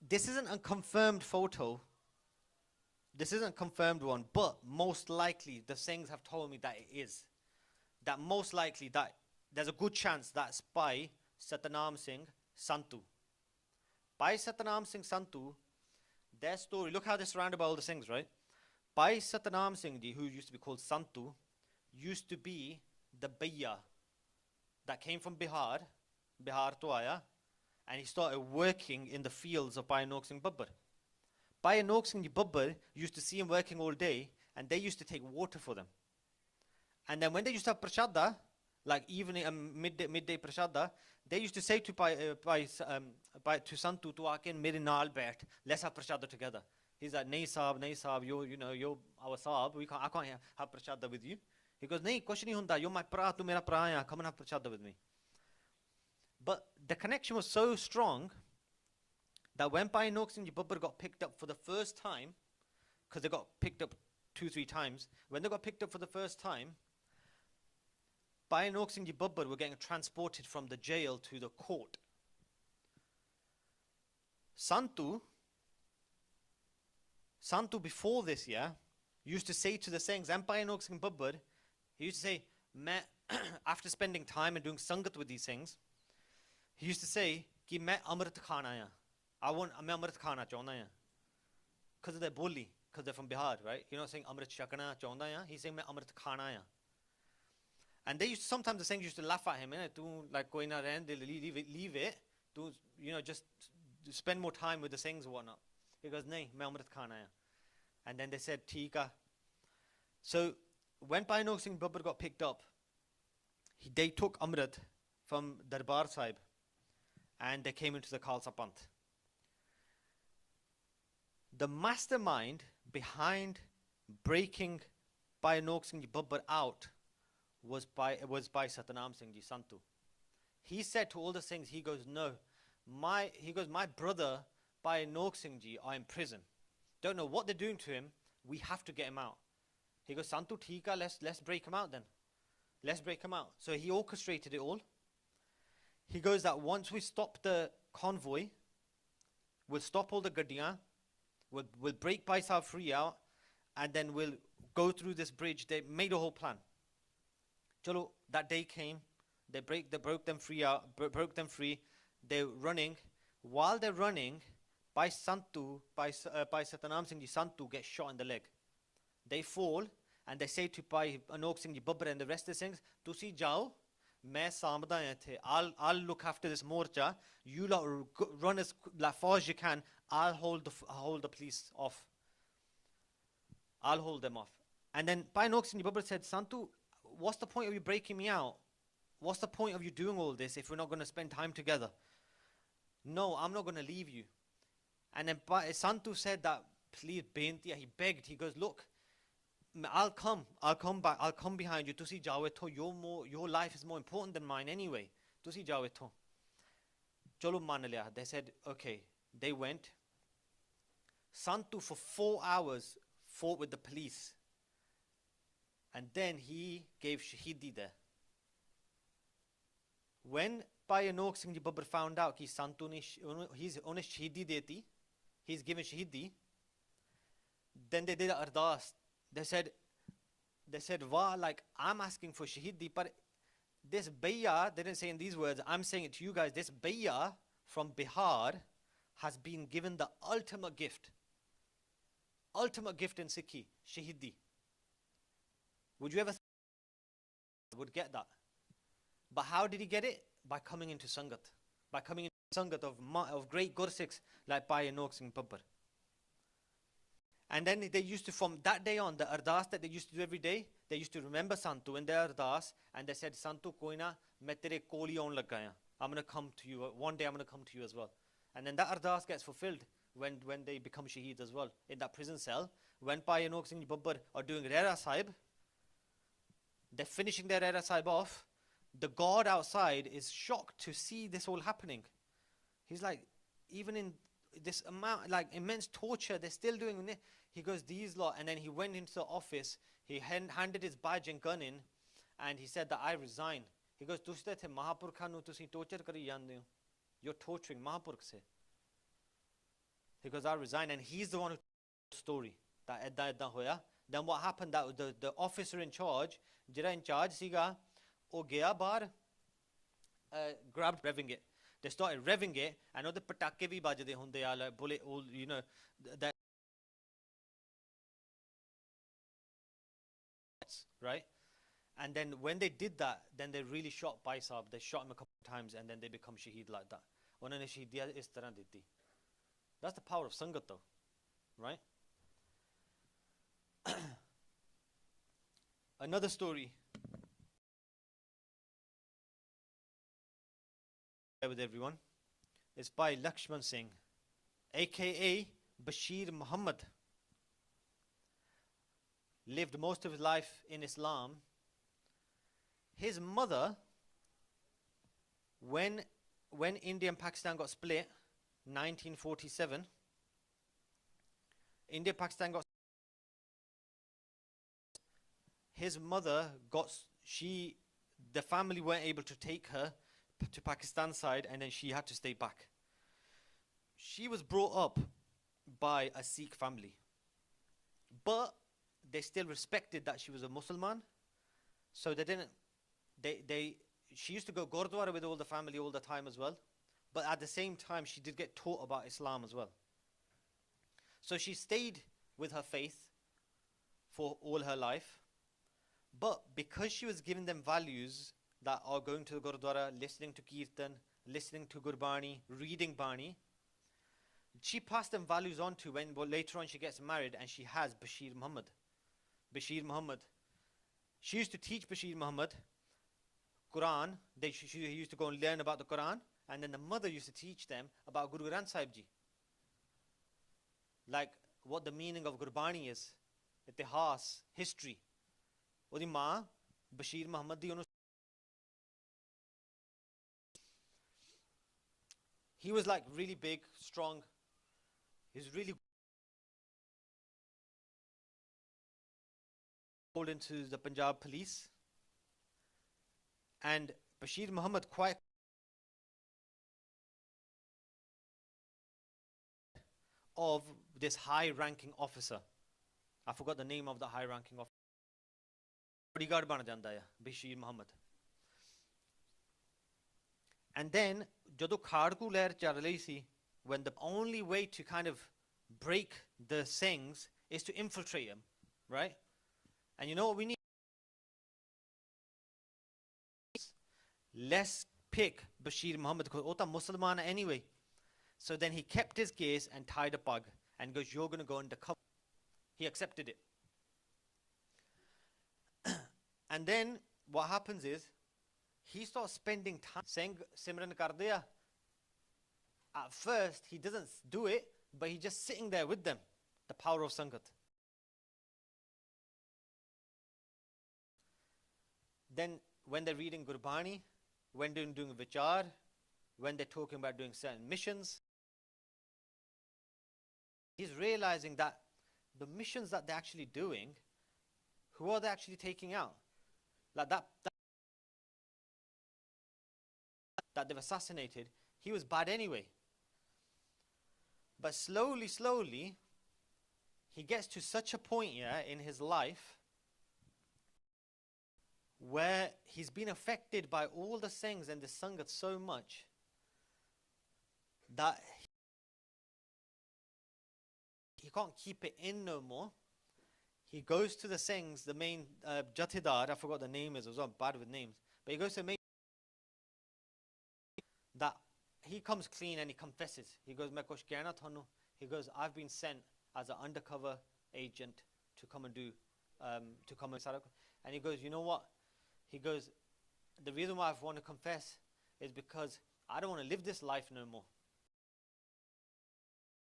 this isn't a confirmed photo. This isn't a confirmed one, but most likely the Singhs have told me that it is. That most likely that there's a good chance that's by Satnam Singh Santu. By Satnam Singh Santu, their story, look how they're surrounded by all the Singhs, right? By Satnam Singh Ji, who used to be called Santu, used to be the Bhaiya that came from Bihar to Aya, and he started working in the fields of Bhai Nok Singh Babbar. Bhai Nok Singh Ji Babbar used to see him working all day, and they used to take water for them. And then when they used to have prashada, like evening and midday prashada, they used to say to Santu, to Akin, mere naal baith, let's have prashada together. He's like, nahi sahab, you're our sahab, I can't have prashada with you. He goes, nahi, kuch nahi hunda, you're my pra, tu mera pra hai, come and have prashada with me. But the connection was so strong that when Bhai Nok Singh Ji Babbar got picked up for the first time, because they got picked up 2-3 times, when they got picked up for the first time, Bhai Nok Singh Ji Babbar were getting transported from the jail to the court. Santu before this, used to say to the Singhs and Bhai Nok Singh Babbar, he used to say, after spending time and doing Sangat with these Singhs, he used to say, ki main amrit khana aya. Main amrit khana chaunda aya. Because of their boli, because they're from Bihar, right? You're not saying amrit shakana chaunda aya. He's saying main amrit khana aya. And they used to, sometimes the Singhs used to laugh at him, tu like koi na rehn de, leave it, tu just spend more time with the Singhs or whatnot. He goes, nahi, main amrit khana aya. And then they said, theek hai. So when Bhai Nok Singh Babbar got picked up, they took Amrit from Darbar Sahib and they came into the Khalsa Panth. The mastermind behind breaking Bhai Nok Singh Ji Babbar out was by Satnam Singh Ji Santu. He said to all the Singhs, he goes, no, my brother Bhai Nok Singh Ji are in prison. Don't know what they're doing to him. We have to get him out. He goes, Santu, theek hai, let's break him out then. Let's break him out. So he orchestrated it all. He goes that once we stop the convoy, we'll stop all the gaddiyan, we'll break Bhai Sahib free out, and then we'll go through this bridge. They made a whole plan. Chalo, that day came, they broke them free out, broke them free. They're running. While they're running, Bhai Satnam Singh Ji Santu gets shot in the leg. They fall and they say to Bhai Nok Singh Ji Babbar and the rest of the Singhs, tusi jao, main samda the. I'll look after this morcha. You run as far as you can. I'll hold the police off. I'll hold them off. And then Bhai Nok Singh Ji Babbar said, Santu, what's the point of you breaking me out? What's the point of you doing all this if we're not going to spend time together? No, I'm not going to leave you. And then Santu said that, please, beintiya, he begged. He goes, look, I'll come back. I'll come behind you. Tusi jawe to. Your life is more important than mine anyway. Tusi jawe to. Chalo man liya. They said, okay. They went. Santu for 4 hours fought with the police. And then he gave Shaheedi there. When Bhai Nok Singh Ji Babbar found out कि Santu ने he's on Shaheedi deti, he's given Shaheedi, then they did ardas. They said, wow, like I'm asking for Shaheedi, but this Bhaiya, they didn't say in these words, I'm saying it to you guys, this Bhaiya from Bihar has been given the ultimate gift in Sikhi, Shaheedi. Would you ever would get that? But how did he get it? By coming into Sangat, by coming into Sangat of great Gursikhs like Bhai Aman Singh Ji. And then they used to, from that day on, the ardas that they used to do every day, they used to remember Santu in their ardas, and they said, Santu koina, main tere kol hi aun lag gaya. I'm going to come to you. One day I'm going to come to you as well. And then that ardas gets fulfilled when they become shaheed as well. In that prison cell, when Bhai Aman Singh Ji are doing Rera Sahib, they're finishing their Rera Sahib off. The guard outside is shocked to see this all happening. He's like, even in this amount, like immense torture, they're still doing it. He goes, these lot, and then he went into the office, he handed his badge and gun in, and he said that I resign. He goes, Tushte the Mahapurkha nu tusi torture kari jande ho. You're torturing Mahapurkh se. He goes, I resign, and he's the one who told the story that edda hoya. Then what happened, that the officer in charge, jira in charge siga, o gaya bar, grabbed revving it. They started revving it, and all the patake bhi bajde hunde ya, like bullet, all, you know, that, right? And then when they did that, then they really shot Bhai Sahib. They shot him a couple of times, and then they become shaheed like that. Unhone shaheediya is tarah diti. That's the power of Sangat though, right? Another story with everyone is by Bhai Aman Singh, aka Bashir Muhammad. Lived most of his life in Islam. His mother, when India and Pakistan got split, 1947, India Pakistan got, his mother got, the family weren't able to take her to Pakistan side, and then she had to stay back. She was brought up by a Sikh family, but they still respected that she was a Muslim, so they didn't, she used to go Gurdwara with all the family all the time as well, but at the same time she did get taught about Islam as well. So she stayed with her faith for all her life, but because she was giving them values that are going to the Gurdwara, listening to Kirtan, listening to Gurbani, reading Bani, she passed them values on to when later on she gets married and she has Bashir Muhammad. Bashir Muhammad. She used to teach Bashir Muhammad Quran. She used to go and learn about the Quran, and then the mother used to teach them about Guru Granth Sahib Ji. Like what the meaning of Gurbani is, itihas, history. Odi maa Bashir Muhammad di onu. He was like really big, strong. He's really called into the Punjab police. And Bashir Muhammad quite of this high-ranking officer. I forgot the name of the high-ranking officer. Bodyguard bana janda hai Bashir Muhammad. And then jadon Khadku Lehr chal rahi si, when the only way to kind of break the Singhs is to infiltrate them, right? And you know what we need? Let's pick Bashir Muhammad because ota Musliman anyway. So then he kept his gaze and tied a bug and goes, you're going to go undercover. He accepted it. And then what happens is he starts spending time saying Simran kar diya. At first he doesn't do it, but he's just sitting there with them. The power of Sangat. Then when they're reading Gurbani, when they're doing Vichar, when they're talking about doing certain missions, he's realizing that the missions that they're actually doing, who are they actually taking out? Like that they've assassinated, he was bad anyway. But slowly, slowly, he gets to such a point in his life where he's been affected by all the Singhs and the Sangat so much that he can't keep it in no more. He goes to the Singhs, the main Jathedar, I forgot the name is, I was bad with names, but he goes to the main that he comes clean and he confesses. He goes, "Main kuch kehna thonu." He goes, "I've been sent as an undercover agent to come and do, to come and Sarak." And he goes, "You know what?" He goes, "The reason why I want to confess is because I don't want to live this life no more.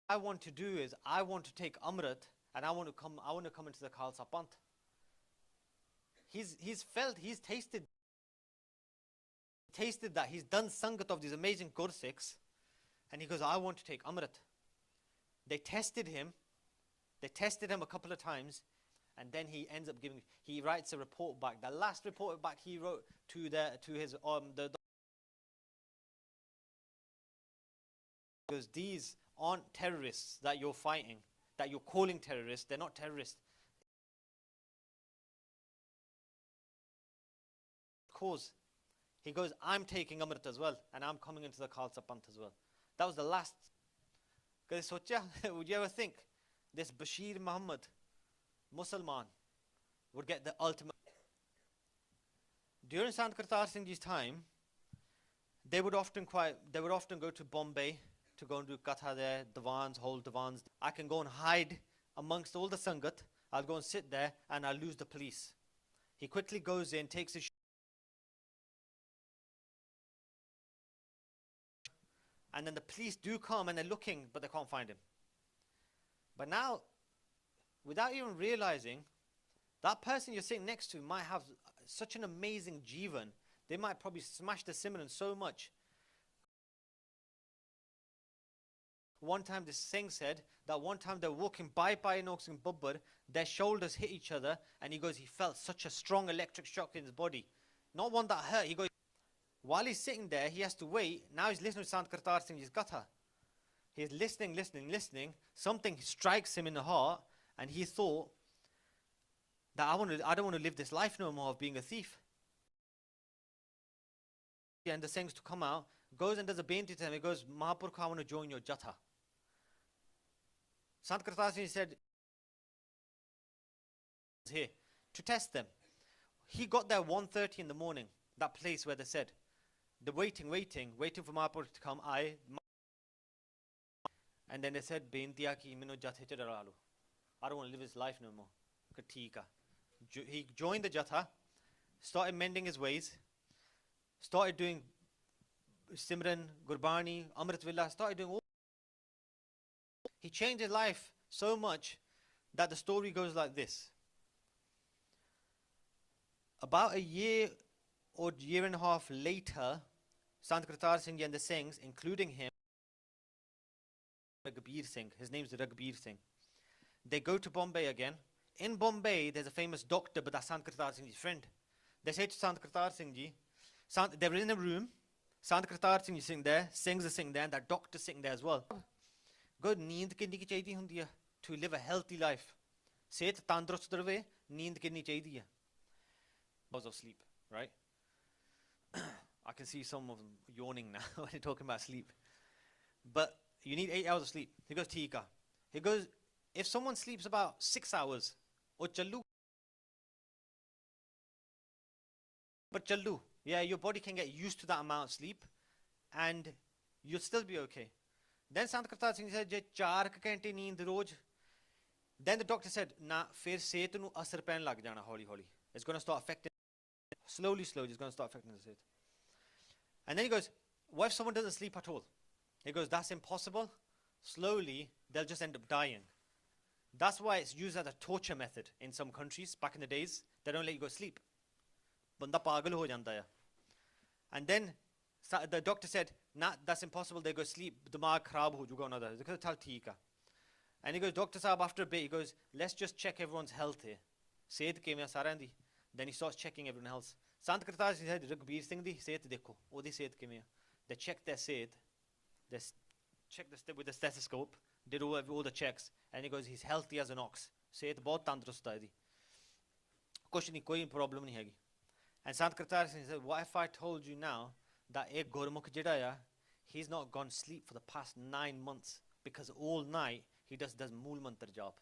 What I want to do is I want to take Amrit and I want to come into the Khalsa Panth." He's felt, he's tasted that, he's done Sangat of these amazing Gursikhs, and he goes, "I want to take Amrit." They tested him a couple of times, and then he ends up he writes a report back. The last report back he wrote to his because these aren't terrorists that you're fighting, that you're calling terrorists. They're not terrorists. Cause. He goes, "I'm taking Amrit as well, and I'm coming into the Khalsa Panth as well." That was the last. Because would you ever think this Bashir Muhammad, Musalman, would get the ultimate? During Sant Kartar Singh Ji's time, they would often go to Bombay to go and do katha there, divans, hold divans. I can go and hide amongst all the Sangat. I'll go and sit there and I'll lose the police. He quickly goes in, takes his and then the police do come and they're looking, but they can't find him. But now, without even realizing, that person you're sitting next to might have such an amazing jivan. They might probably smash the Simran so much. One time this Singh said that one time they're walking by Nox and Babbar, their shoulders hit each other, and he goes, he felt such a strong electric shock in his body. Not one that hurt. He goes, while he's sitting there, he has to wait. Now he's listening to Sant Kartar Singh Ji's Gatha. He's listening. Something strikes him in the heart, and he thought that I don't want to live this life no more of being a thief. And the Singhs to come out, goes and does a beinti to him. He goes, "Mahapurkha, I want to join your Jatha." Sant Kartar Singh said, "Here to test them." He got there 1:30 in the morning. That place where they said, the waiting for Mahapurkha to come. And then they said, "Beintiya ki mino Jathe che daralu. I don't want to live his life no more." He joined the Jatha, started mending his ways, started doing Simran, Gurbani, Amrit Villa, started doing all. He changed his life so much that the story goes like this. About a year or year and a half later, Sant Kartar Singh Ji and the Singhs, including him, Raghbir Singh, his name's Raghbir Singh, they go to Bombay again. In Bombay, there's a famous doctor, but that's Sant Kartar Singh Ji's friend. They say to Sant Kartar Singh Ji, they're in a room, Sant Kartar Singh Ji sitting there, Singhs are sitting there, and that doctor's sitting there as well. Good, neend kinni ki chahidi hundi hai to live a healthy life. Sehat tandrust rave, neend kinni chahidi hai. Hours of sleep, right? I can see some of them yawning now when they're talking about sleep. But you need 8 hours of sleep. He goes, "Tika." He goes, if someone sleeps about 6 hours, or challu, but challu, yeah, your body can get used to that amount of sleep, and you'll still be okay. Then Sant Kartar Singh said, "Je 4 ਘੰਟੇ ਨੀਂਦ ਰੋਜ਼." Then the doctor said, "Na, fir sehat nu asar pain lag jana holi holi. It's going to start affecting slowly, it's going to start affecting the sehat." And then he goes, "What if someone doesn't sleep at all?" He goes, "That's impossible. Slowly, they'll just end up dying." That's why it's used as a torture method in some countries. Back in the days, they don't let you go sleep. Banda pagal ho janda hai. And then the doctor said, "Nah, that's impossible." They go sleep, dimag kharab ho juga unada. They go, "Tal theek hai." And he goes, "Doctor Sahab, after a bit, he goes, let's just check everyone's health here. Sehat kiਵੇਂ ਸਾਰਿਆਂ ਦੀ." Then he starts checking everyone else. Sant Kartar Singh said, "Raghbir Singh di sehat dekho, ਉਹਦੀ sehat ਕਿਵੇਂ ਆ?" They checked their sehat. They checked with the stethoscope, did all the checks, and he goes, "He's healthy as an ox. Sehat ਬਹੁਤ ਤੰਦਰੁਸਤ ਹੈ ਇਹਦੀ. ਕੁਛ ਨਹੀਂ, ਕੋਈ problem ਨਹੀਂ ਹੈਗੀ." And Sant Kartar Singh said, "What if I told you now that a Gurmukh ਜਿਹੜਾ ਆ, he's not gone sleep for the past 9 months because all night he does Mool Mantar job.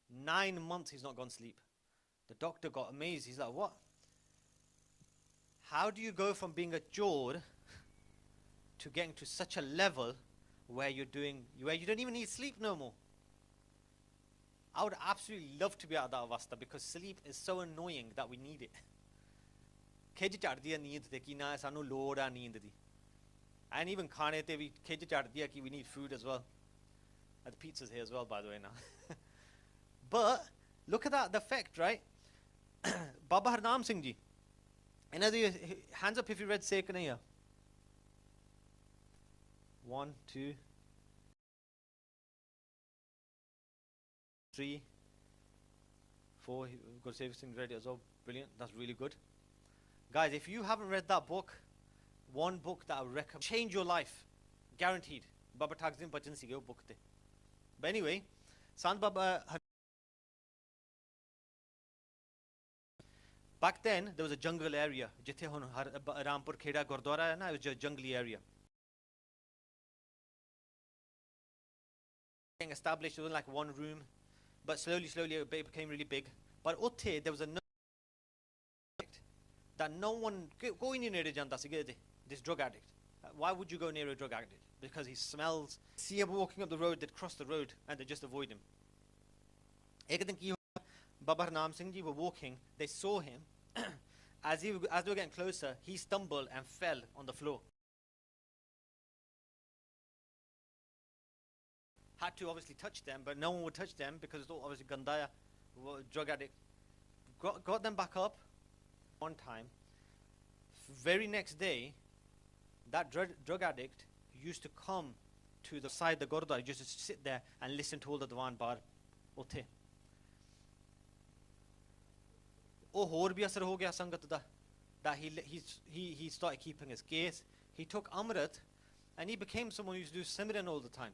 9 months he's not gone sleep." The doctor got amazed. He's like, "What? How do you go from being a Jor to getting to such a level where you don't even need sleep no more. I would absolutely love to be out of that avastha, because sleep is so annoying that we need it. Khij chaddi hai neend te ki na sanu lod a neend di. And even khane te vi khij chaddi hai ki we need food as well. And the pizza's here as well, by the way, now. But look at that, the effect, right? Baba Harnam Singh Ji. Another hands up if you read Sekh Kanhaiya. 1, 2, 3, 4. Good Save Singh read it as well. Brilliant. That's really good. Guys, if you haven't read that book, one book that I would recommend, change your life. Guaranteed. Baba Thaksin Bachan Sige book te. But anyway, Sant Baba. Back then, there was a jungle area. Jithe hun Rampur Kheda Gurdwara hai na, it was just a jungly area. Established, it was like one room, but slowly it became really big. But utthe, there was a that no one go in near this drug addict. Why would you go near a drug addict? Because he smells. See him walking up the road, they'd cross the road and they just avoid him. Ek din ki hua, Baba Harnam Singh Ji were walking, they saw him. As they were getting closer, he stumbled and fell on the floor. Had to obviously touch them, but no one would touch them because it's all obviously gandaya, drug addict. Got them back up one time. Very next day, that drug addict used to come to the side of the Gurdwara, just to sit there and listen to all the Diwan Bar. Utthe. Oh, hor bhi asar ho gaya Sangat da. That he started keeping his case. He took Amrit and he became someone who used to do Simran all the time.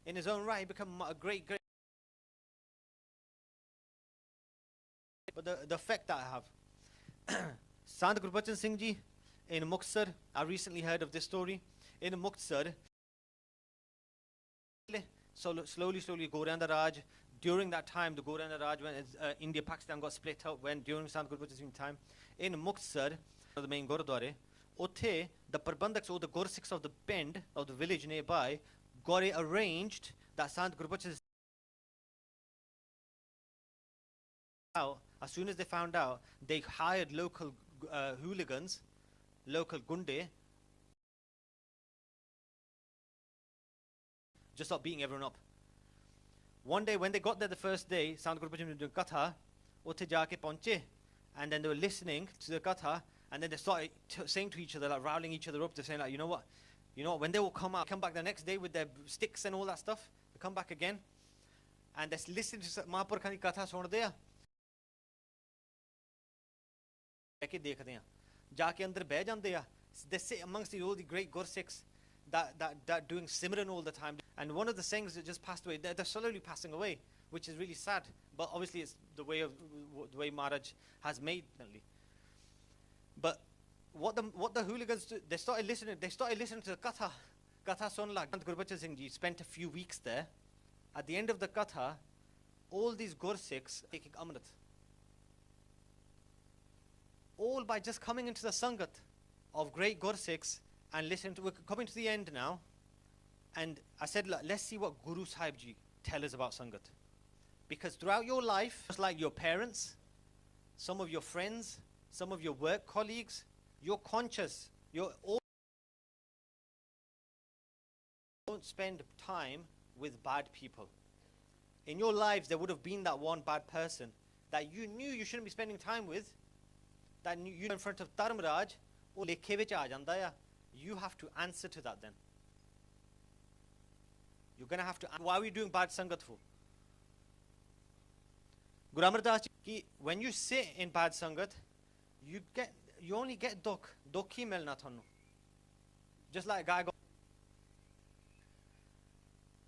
In his own right, he became a great. But the effect that I have. Sant Gurbachan Singh Ji in Muktsar, I recently heard of this story. In Muktsar, so slowly Goranda Raj. During that time, the Goranda Raj, when India Pakistan got split up, when during Sant Gurbachan Singh time, in Muktsar, the main Gurdwara, Othe the Prabandhaks or the Gursikhs of the Pend of the village nearby got it arranged that Sant Gurbachan. As soon as they found out, they hired local hooligans, local gunde, just start beating everyone up. One day when they got there the first day, Sant Gurbachan was doing katha, utte jaake pahunche, and then they were listening to the katha, and then they started saying to each other, like riling each other up, to saying like, you know what, when they will come back the next day with their sticks and all that stuff, they come back again, and they listen to Mahapurkhan ki katha sun de ke dekhde hain, jaake andar beh jande ya. They sit amongst all the great Gursikhs that doing Simran all the time. And one of the Singhs that just passed away, they're slowly passing away, which is really sad. But obviously it's the way Maharaj has made. But what the hooligans do, they started listening to the katha. Katha sun lag. Gurbachan Singh Ji spent a few weeks there. At the end of the katha, all these Gursikhs taking Amrit. All by just coming into the Sangat of great Gursikhs and listening to. We're coming to the end now. And I said, let's see what Guru Sahib Ji tell us about Sangat. Because throughout your life, just like your parents, some of your friends, some of your work colleagues, you're conscious, don't spend time with bad people. In your lives, there would have been that one bad person that you knew you shouldn't be spending time with, that you in front of Dharmaraj, you have to answer to that then. You're going to have to. Why are we doing bad Sangat for? Guru Amar Das Ji, when you sit in bad Sangat, you only get dukh hi milna thanu. Just like a guy goes.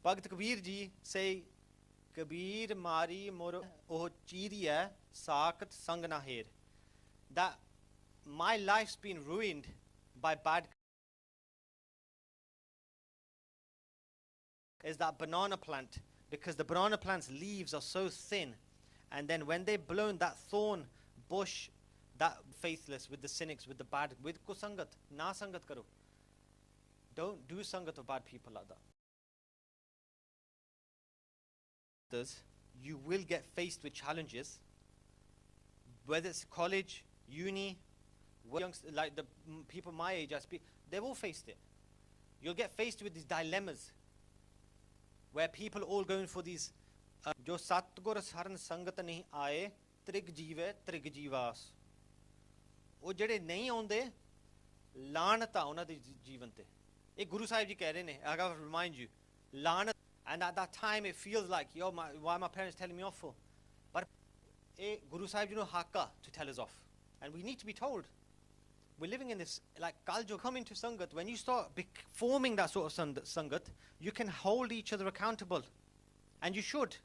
Bhagat Kabir Ji say, Kabir mari mor oh chiriya sakat sang na her. That my life's been ruined by bad. Is that banana plant, because the banana plant's leaves are so thin, and then when they blown, that thorn bush, that faithless with the cynics, with the bad, with kusangat, na sangat karo. Don't do sangat of bad people like that. You will get faced with challenges, whether it's college, uni, like the people my age I speak, they've all faced it. You'll get faced with these dilemmas where people all going for these जो सतगुर सरन संगत नहीं आए त्रिग जीवे त्रिग जीवास वो जेड़े नहीं आउंदे लानत उन्हां दे जीवन ते एक गुरु साहिब जी कह रहे ने I gotta remind you लानत and at that time it feels like yo why my parents telling me off for but Guru Sahib you know haqqa to tell us off and we need to be told we're living in this like kaljo come into sangat when you start forming that sort of sangat you can hold each other accountable and you should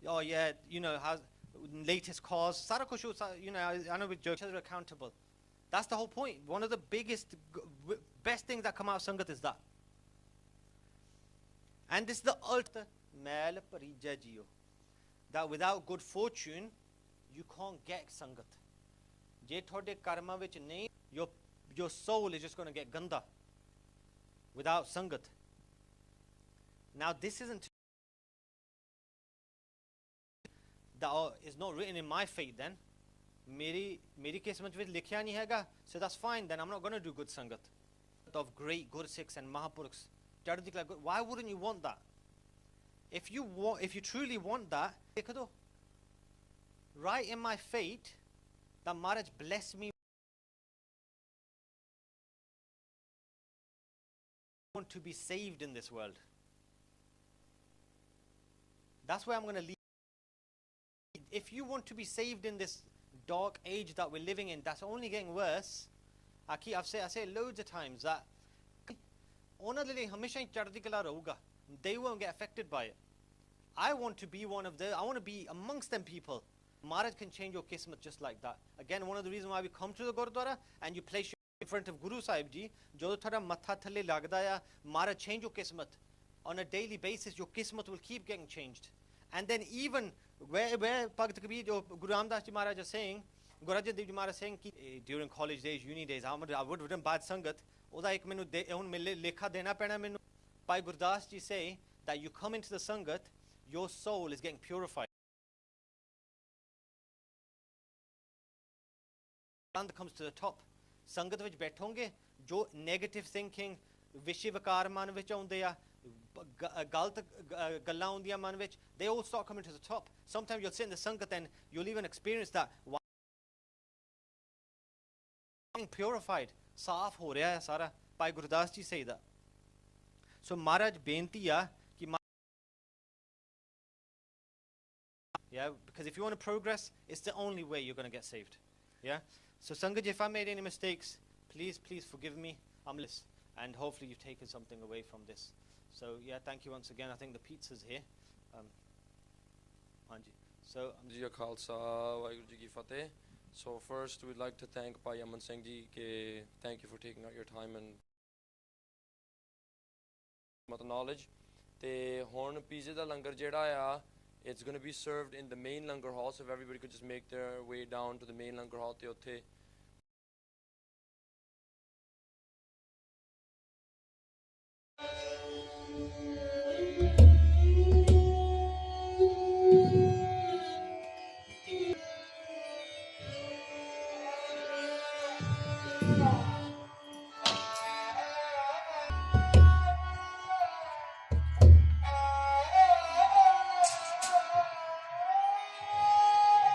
oh yeah you know how latest cause sara kuch you know I know with each other accountable that's the whole point one of the biggest best things that come out of sangat is that and this is the ultimate mal parija jiyo that without good fortune you can't get sangat je thode karma vich nahi your soul is just going to get ganda without sangat now this isn't that is not written in my fate then meri kismat vich likhya nahi hega so that's fine then I'm not going to do good sangat of great gursikhs and mahapurukhs why wouldn't you want that if you truly want that right in my fate that Maharaj bless me want to be saved in this world that's where I'm going to leave if you want to be saved in this dark age that we're living in that's only getting worse I say loads of times that they won't get affected by it I want to be one of them I want to be amongst them people Maharaj can change your kismat just like that again one of the reasons why we come to the Gurdwara and you place in front of Guru Sahib Ji jo thada matha thalle lagda ya Maharaj change your kismat on a daily basis your kismat will keep getting changed and then even where Bhagat Kabir Guru Ramdas Ji Maharaj is saying Guru Arjan Dev Ji Maharaj saying during college days uni days I would have done bad sangat ਉਹਦਾ ਇੱਕ ਮੈਨੂੰ ਹੁਣ ਲੇਖਾ ਦੇਣਾ ਪੈਣਾ ਮੈਨੂੰ Bhai Gurdas ji say that you come into the sangat your soul is getting purified and comes to the top ਸੰਗਤ ਵਿੱਚ ਬੈਠੋਗੇ ਜੋ ਨੈਗੇਟਿਵ ਥਿੰਕਿੰਗ ਵਿਸ਼ੇ ਵਿਕਾਰ ਮਨ ਵਿੱਚ ਆਉਂਦੇ ਆ ਗਲਤ ਗੱਲਾਂ ਆਉਂਦੀਆਂ ਮਨ ਵਿੱਚ they all start coming to the top sometimes you'll sit in the sangat and you'll even experience that purified ਸਾਫ਼ ਹੋ ਰਿਹਾ ਹੈ ਸਾਰਾ Bhai Gurdas ji say that so Maharaj ਬੇਨਤੀ ਆ ਕਿ yeah because if you want to progress it's the only way you're going to get saved yeah so Sangat if I made any mistakes please forgive me I'm listening and hopefully you've taken something away from this so yeah thank you once again I think the pizza's here Hanji so ji khalsa waheguru ji ki fateh so first we'd like to thank Bhai Aman Singh Ji thank you for taking out your time and knowledge te hon pizza da langar jehda aa it's going to be served in the main langar hall so if everybody could just make their way down to the main langar hall te utthe